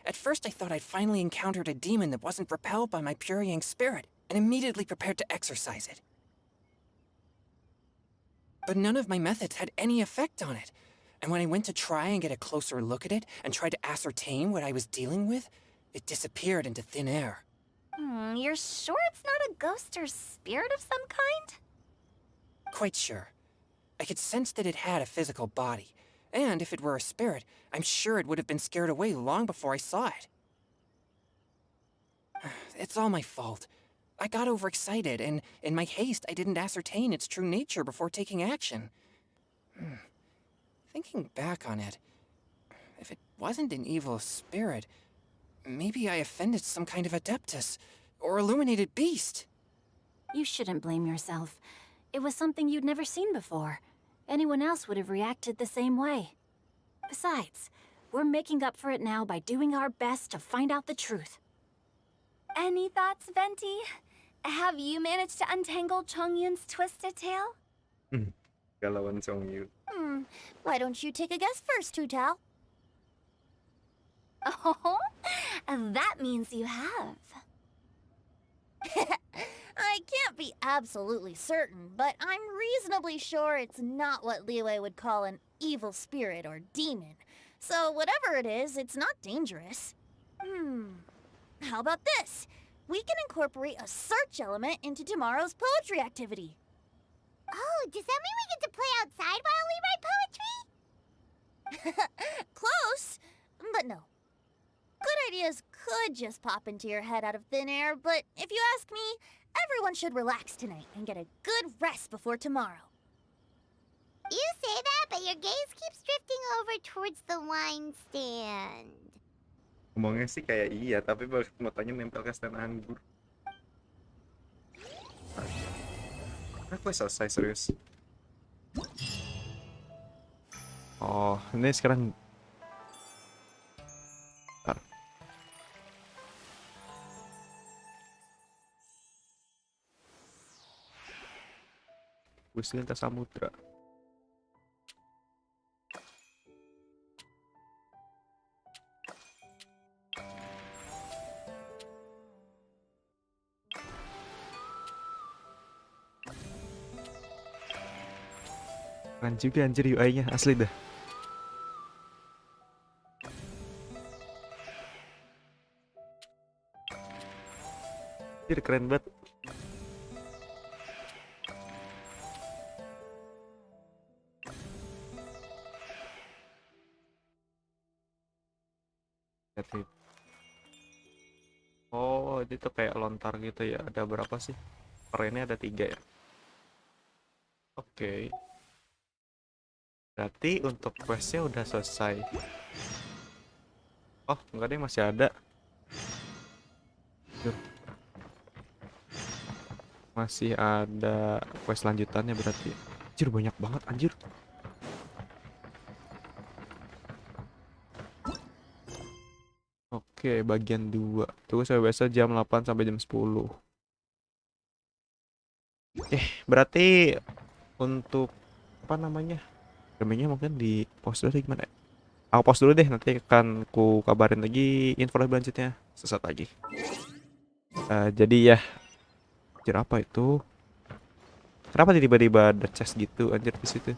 At first I thought I'd finally encountered a demon that wasn't repelled by my pure yang spirit, and immediately prepared to exorcise it. But none of my methods had any effect on it, and when I went to try and get a closer look at it and try to ascertain what I was dealing with, it disappeared into thin air. You're sure it's not a ghost or spirit of some kind? Quite sure. I could sense that it had a physical body, and if it were a spirit, I'm sure it would have been scared away long before I saw it. It's all my fault. I got overexcited, and in my haste, I didn't ascertain its true nature before taking action. Thinking back on it, if it wasn't an evil spirit, maybe I offended some kind of adeptus, or illuminated beast. You shouldn't blame yourself. It was something you'd never seen before. Anyone else would have reacted the same way. Besides, we're making up for it now by doing our best to find out the truth. Any thoughts, Venti? Have you managed to untangle Chongyun's twisted tail? Galauan Chongyun. Why don't you take a guess first, Tutao? Oh, that means you have. I can't be absolutely certain, but I'm reasonably sure it's not what Liyue would call an evil spirit or demon. So whatever it is, it's not dangerous. How about this? We can incorporate a search element into tomorrow's poetry activity. Oh, does that mean we get to play outside while we write poetry? Close, but no. Good ideas could just pop into your head out of thin air, but if you ask me, everyone should relax tonight and get a good rest before tomorrow. You say that, but your gaze keeps drifting over towards the wine stand. Ngomongnya sih kayak iya, tapi matanya nempel ke stand anggur. Aku selesai serius. Oh, ini sekarang. Bentar. Bus lintas samudra. Keren juga anjir UI-nya, asli dah. Anjir keren banget. Lihat. Oh, ini tuh kayak lontar gitu ya. Ada berapa sih? Perannya ada 3 ya. Oke. Berarti untuk questnya udah selesai. Oh, enggak deh, masih ada. Duh. Masih ada quest lanjutannya berarti. Anjir, banyak banget anjir. Oke, bagian 2. Tunggu saya biasa jam 8 sampai jam 10. Berarti untuk apa namanya? Gamenya mungkin di post dulu gimana? Aku post dulu deh, nanti akan ku kabarin lagi info lanjutnya sesaat lagi. Jadi ya, anjir apa itu? Kenapa tiba-tiba ada chest gitu anjir di situ?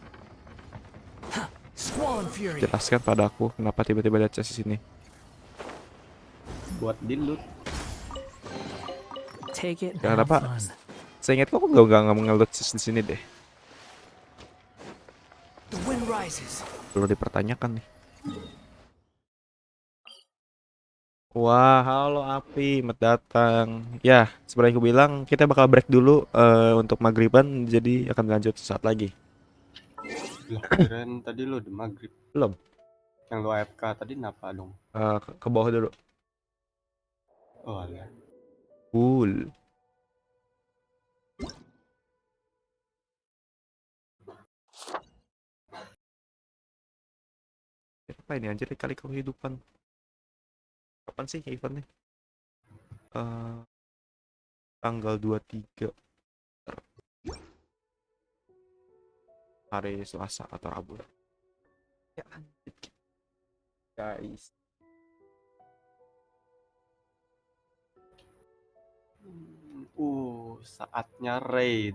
Jelaskan pada aku kenapa tiba-tiba ada chest di sini. buat dilut. Take it. Jangan apa? Saya ingat kok nggak ngelut di sini deh. The wind rises. Perlu dipertanyakan nih. Wah, halo api, Mat datang. Ya, seperti yang aku bilang, kita bakal break dulu untuk maghriban, jadi akan lanjut sesaat lagi. Lah, keren tadi lo udah maghrib. Belum. Yang lo AFK tadi kenapa dong? Ke bawah dulu. Oh alah. Cool. Apa ini anjir kali kehidupan? Kapan sih eventnya? Tanggal 23 hari Selasa atau Rabu. Ya anjir. Guys. Saatnya raid.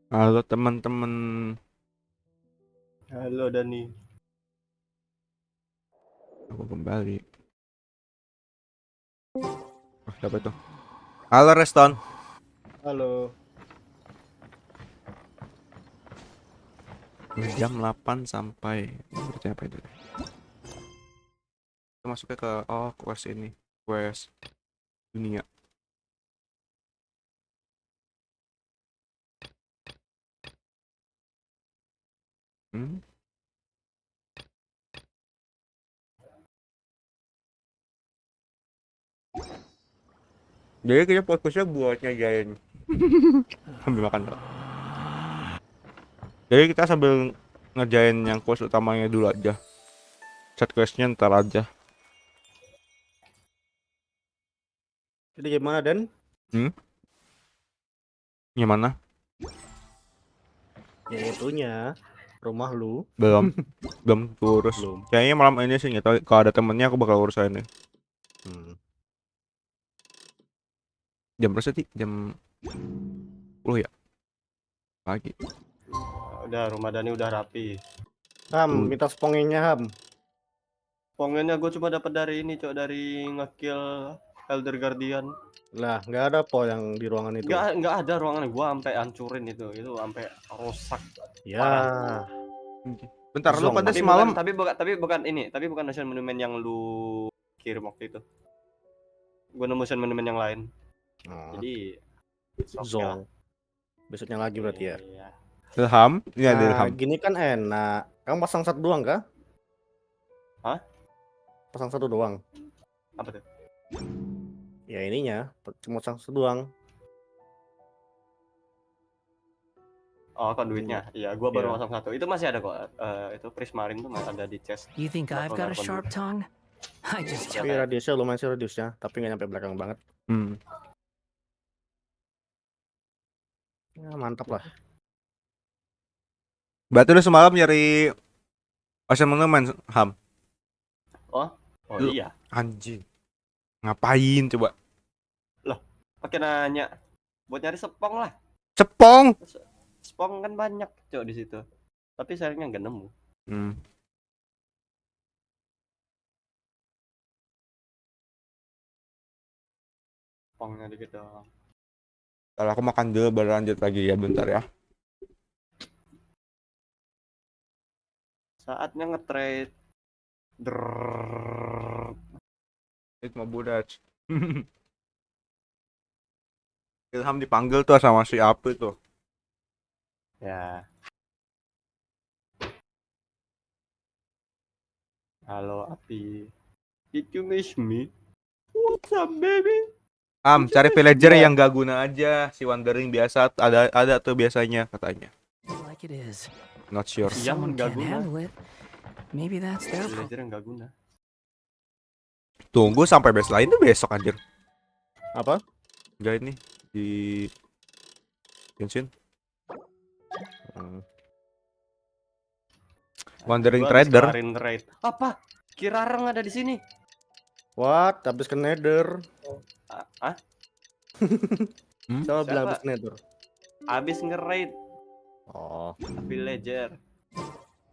Halo teman-teman. Halo Dani. Aku kembali. Oh, siapa itu? Halo Reston. Halo. Jam 8 sampai berarti apa itu? Kita masuknya ke quest ini. Quest dunia. Hmm? Jadi kita fokusnya buat ngerjain. Sambil makan dulu. Jadi kita sambil ngerjain yang quest utamanya dulu aja. Chat questnya ntar aja. Jadi gimana Dan? Gimana? Ya itunya rumah lu. Belum. Belum urus. Belum. Kayaknya malam ini sih nggak tahu. Kalau ada temennya aku bakal urus ini. Jam berapa sih? Jam 10 ya? Pagi. Udah rumah Dani udah rapi. Minta spongennya Ham. Spongennya gue cuma dapat dari ini, Cok, dari ngekill Elder Guardian. Lah, nggak ada po yang di ruangan itu. Nggak ada ruangan, gua sampai hancurin itu sampai rusak. Ya. Parah. Bentar, lu pada Tapi semalam tapi bukan monumen yang lu kirim waktu itu. Gua nemu monumen yang lain. Jadi Zong. Besoknya lagi berarti ya. Iya. Ilham? Iya, Nah, Ilham. gini kan enak. Kamu pasang satu doang kah? Hah? Pasang satu doang. Apa tuh? Ya ininya, cuma pasang satu doang. Oh, konduitnya. Iya, gua baru pasang satu. Itu masih ada kok. Itu prismarin tuh masih ada di chest. You think I've got a sharp tongue? I just Tapi radiusnya lumayan sih radiusnya, tapi nggak nyampe belakang banget. Ya, mantap lah. Berarti lu semalam nyari Ocean Monument, Ham? Oh Lu, iya. Anjing. Ngapain coba? Loh, pakai nanya. Buat nyari sepong lah. Cepong? Spong kan banyak, Cok, di situ. Tapi sayangnya nggak nemu. Pongnya dikit doang. Kalau aku makan dulu baru lanjut lagi ya bentar ya. Saatnya nge-trade. Drrrr. Itu mau budak. Ilham dipanggil tuh sama si Api tuh. Ya. Halo Api. Did you miss me? What's up, baby? Cari villager yang gak guna aja. Si wandering biasa ada tuh biasanya katanya. Like it is. Not sure. If Yang someone nggak can't guna. handle it, maybe that's their problem. Villager yang nggak guna. Tunggu sampai base lain tuh besok anjir. Apa? Enggak ini di Genshin. Wandering Gua habis Trader. kelarin raid. Apa? Kirareng ada di sini. What? Habis ke Nether. Ah? Siapa bilang Siapa? habis ke Nether? Abis nge-raid Oh, villager.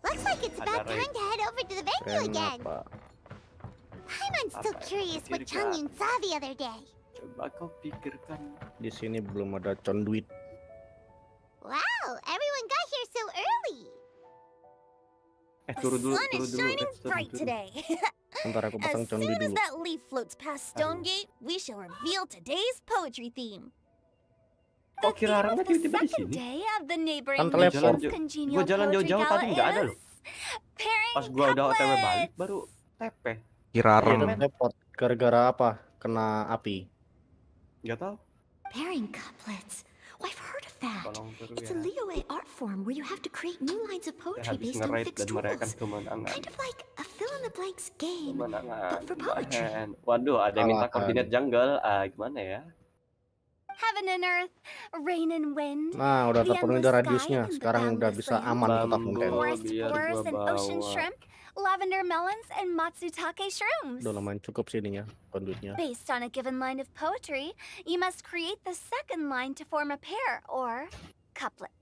Looks like it's Ada about raid. time to head over to the venue again. kenapa? I'm so Apa yang curious what pikirkan? Changyun saw the other day. Coba kau pikirkan. Di sini belum ada conduit. Wow, everyone got here so early. Turu dulu, Sun turu is dulu. shining Turu bright dulu. today. Ntar aku pasang As conduit soon as dulu. that leaf floats past Stonegate, we shall reveal today's poetry theme. Kok Kirareng The tiba-tiba di second sini? day of the neighboring Kan teleport. nation's congenial Gua jalan poetry jauh-jauh gala tadi nggak ada is loh. pairing Pas gua udah OTW balik couplets. baru TP. Kirareng. Iya, men. Teleport gara-gara apa? Kena api. Gak tau. Pairing couplets. Oh, I've heard of that. Tolong turu It's ya. a Liyue art form where you have to create new lines of Ya, poetry habis based on nge-raid fixed dan merayakan rules. kemenangan. Kind of like a fill-in-the-blanks game, Kemenangan. but for poetry. Bahen. Waduh, ada yang minta Kalahan. koordinat jungle. Gimana ya? Heaven and earth, rain and wind, Nah, udah the terpenuhi endless radiusnya. sky and the Sekarang udah boundless bisa land, aman kota Bambu. Fontaine. forest biar spores gua and ocean bawa. shrimp, lavender melons and matsutake shrooms. Udah lumayan cukup sih ininya, conduitnya. Based on a given line of poetry, you must create the second line to form a pair, or couplet.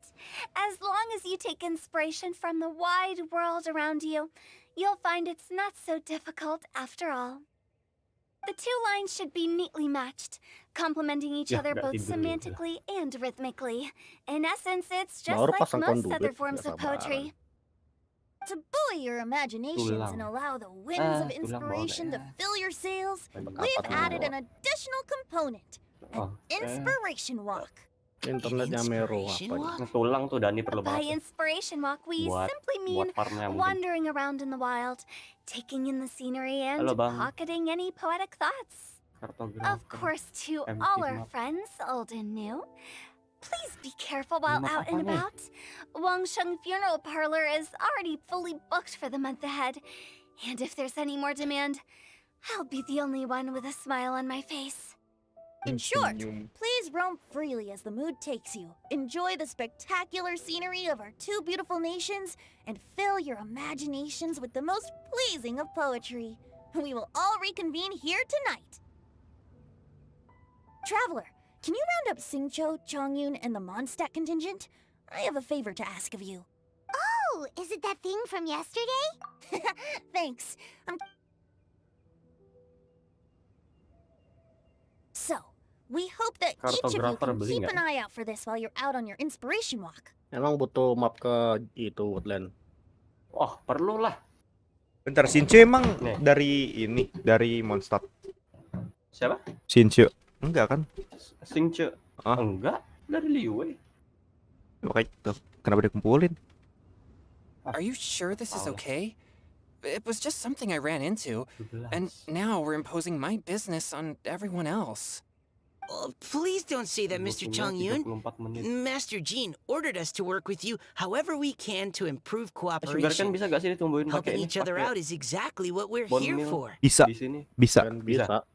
As long as you take inspiration from the wide world around you, you'll find it's not so difficult after all. The two lines should be neatly matched, complementing each Ya, other nggak both tidur juga. semantically and rhythmically. In essence, it's just Baru like pasang most conduit, other forms nggak of poetry. To buoy your imaginations and Tulang. allow the winds of Tulang inspiration to boleh. fill your sails, Tembak we've apa tuh? added an additional component, Oh, inspiration walk. Internetnya Mero apa Inspiration ini? walk? tulang tuh Dani perlu By banget. inspiration walk, we Buat- simply mean buat farmnya mungkin. wandering around in the wild, taking in the scenery and Halo, Bang. pocketing any poetic thoughts. Kartografer. Of course, to Empty all our map. friends, old and new, please be careful while Map out apa and nih? about. Wangsheng Funeral Parlor is already fully booked for the month ahead. And if there's any more demand, I'll be the only one with a smile on my face. In short, please roam freely as the mood takes you. Enjoy the spectacular scenery of our two beautiful nations and fill your imaginations with the most pleasing of poetry. We will all reconvene here tonight. Traveler, can you round up Singcho, Chongyun, and the Mondstadt contingent? I have a favor to ask of you. Oh, is it that thing from yesterday? Thanks. So, we hope that each of you Kartografer can beli keep nggak? an eye out for this while you're out on your inspiration walk. Emang butuh map ke itu woodland. Oh, perlu lah. Bentar, Shinchu emang Nih. dari Mondstadt. Siapa? Shinchu. Enggak kan? Singce. Ah. Enggak, dari Liyue. Makanya kenapa dikumpulin? Are you sure this is Allah. okay? It was just something I ran into, 17. and now we're imposing my business on everyone else. Oh, please don't say that, Mr. Chongyun. 34 menit. Master Jean ordered us to work with you however we can to improve Sugar kan cooperation. bisa gak sih ditumbuhin pakai Helping ini? each other Pakai out is exactly what we're bone here meal for. Bisa, Di sini bisa, Kan bisa.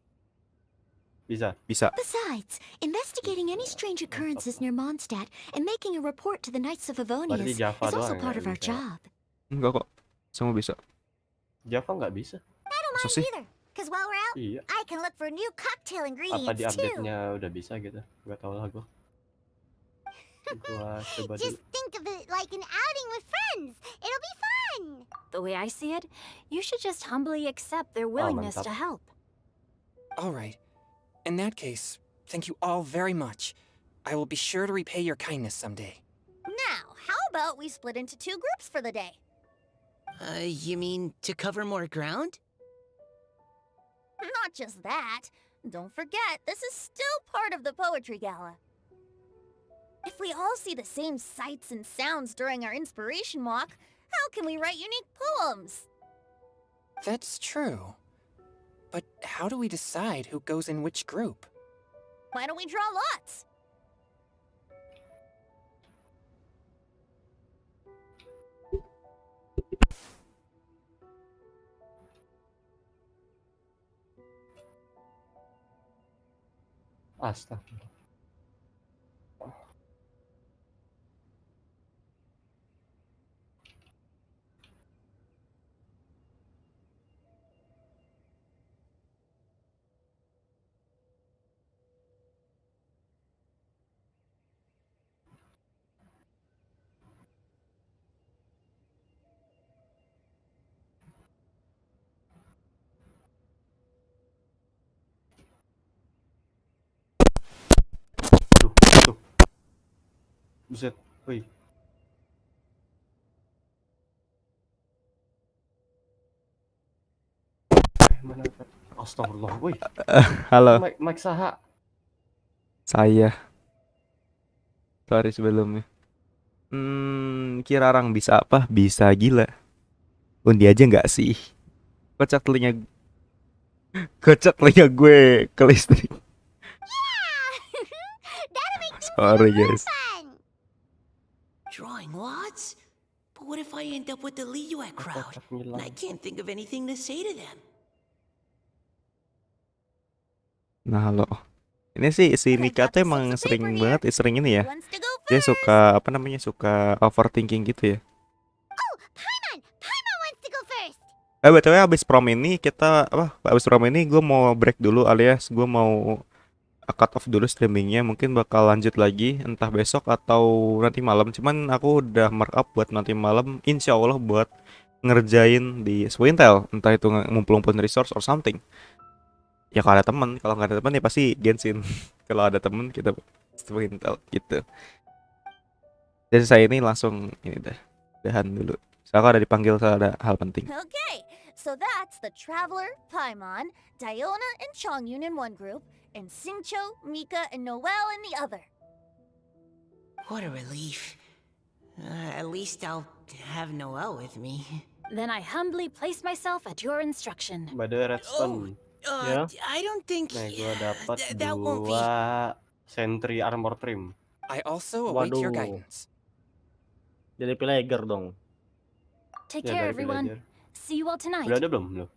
bisa. Besides, investigating any strange occurrences near Mondstadt and making a report to the Knights of Favonius Berarti is Java also doang ya part of yang our bisa. job. Enggak kok. Semua bisa. Java nggak bisa. I don't Masa mind sih? either. Because while we're out, Iya. I can look for new cocktail Apa di ingredients too. update-nya udah bisa gitu? Gak tau lah gua. Gua coba Just dulu. think of it like an outing with friends. It'll be fun. The way I see it, you should just humbly accept their willingness mantap. to help. All right. In that case, Thank you all very much. I will be sure to repay your kindness someday. Now, how about we split into 2 groups for the day? You mean to cover more ground? Not just that. Don't forget, this is still part of the Poetry Gala. If we all see the same sights and sounds during our inspiration walk, how can we write unique poems? That's true. But how do we decide who goes in which group? Why don't we draw lots? Astagfirullah. Aduh, tuh. Buset. Wih. Mana? Astagfirullah, wih. Halo, Mike Saha. saya. Sorry sebelumnya. Kira orang bisa apa? Bisa gila. Undi aja nggak sih? Kocak telinga gue ke listrik. Sorry guys. Drawing lots? But what if I end up with the Liyue crowd? And I can't think of anything to say to them. Nah lo, ini sih si Mika tuh emang sering banget, sering ini ya. Dia suka apa namanya, suka overthinking gitu ya. BTW abis prom ini kita abis prom ini gue mau break dulu, alias gue mau cut off dulu streamingnya. Mungkin bakal lanjut lagi entah besok atau nanti malam. Cuman aku udah mark up buat nanti malam, insya Allah buat ngerjain di Swintel, entah itu ngumpul-ngumpulin resource or something. Ya kalau ada teman, kalau nggak ada teman ya pasti Genshin. Kalau ada teman kita Swintel gitu. Jadi saya ini langsung ini udahan dulu. Saya ada dipanggil, saya ada hal penting. Okay, so that's the Traveler, Paimon, Diona, and Chongyun in one group, and Xingqiu, Mika, and Noelle in the other. What a relief. At least I'll have Noelle with me. Then I humbly place myself at your instruction. By the way, redstone. Ya. I don't think Nah, gue dapat that won't be. 2 sentry armor trim. I also await your Waduh. guidance. Jadi pillager dong. Take Ya, care, dari everyone. villager. See you all tonight. Udah ada belum? Belum.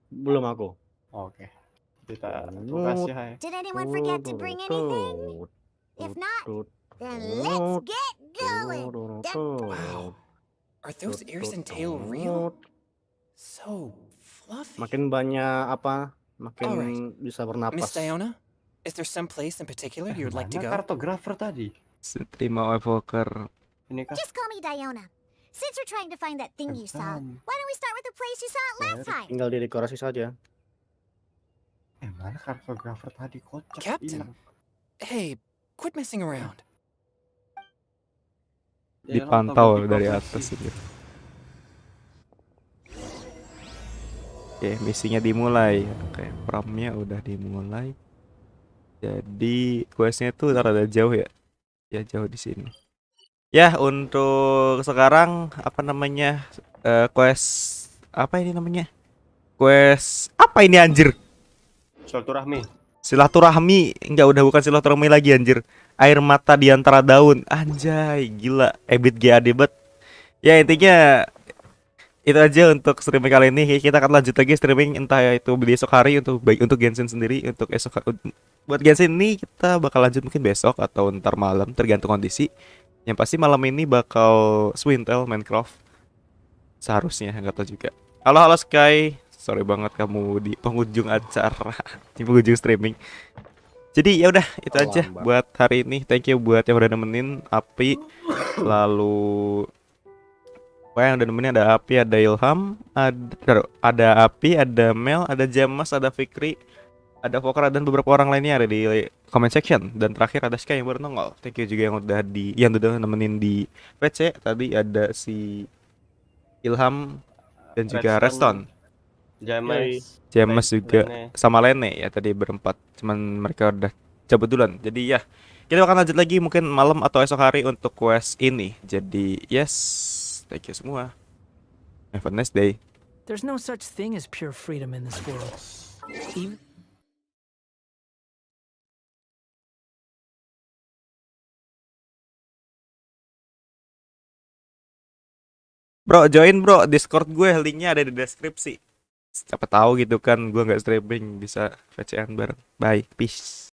Belum aku. Oke. Kita kasih hai. Did anyone forget to bring anything? If not, then let's get going. Wow. Are those ears and tail real? So fluffy. Makin banyak apa? Makin Alright. bisa Miss bernapas. Diona, is there some place in particular you'd like to Mana go? kartografer tadi? Terima evoker. Ini kan. Just call me Diona. Since we're trying to find that thing you saw, why don't we start with the place you saw it last time? Tinggal didekorasi saja. Mana kartografer tadi, kocak. Captain, hey, quit messing around. Dipantau dari atas itu. Oke, misinya dimulai. Oke, promnya udah dimulai. Jadi questnya tuh rada jauh ya. Ya jauh di sini. Ya untuk sekarang apa namanya quest apa ini namanya? Quest apa ini anjir? Silaturahmi. Silaturahmi, enggak, udah bukan silaturahmi lagi anjir. Air mata di antara daun. Anjay, gila. Ebit GAD bet. Ya intinya itu aja untuk streaming kali ini. Kita akan lanjut lagi streaming entah itu besok hari untuk baik untuk Genshin sendiri, untuk esok buat Genshin ini kita bakal lanjut mungkin besok atau ntar malam tergantung kondisi. Yang pasti malam ini bakal Swintel Minecraft. Seharusnya enggak tahu juga. Halo Sky. Sorry banget kamu di penghujung acara, di penghujung streaming. Jadi ya udah itu aja buat hari ini. Thank you buat yang udah nemenin Api. Lalu yang udah nemenin ada Api, ada Ilham, ada Api, ada Mel, ada Jamas, ada Fikri, ada Vokra dan beberapa orang lainnya ada di comment section. Dan terakhir ada Sky yang baru nongol. Thank you juga yang udah nemenin di VC. Tadi ada si Ilham dan juga Reston. James juga sama Lene ya tadi berempat. Cuman mereka udah cabut duluan. Jadi ya, kita akan lanjut lagi mungkin malam atau esok hari untuk quest ini. Jadi yes, thank you semua. Have a nice day. There's no such thing as pure freedom in this world. Even Bro, join bro Discord gue, linknya ada di deskripsi. Siapa tahu gitu kan gue nggak streaming bisa VC-an bareng. Bye, peace.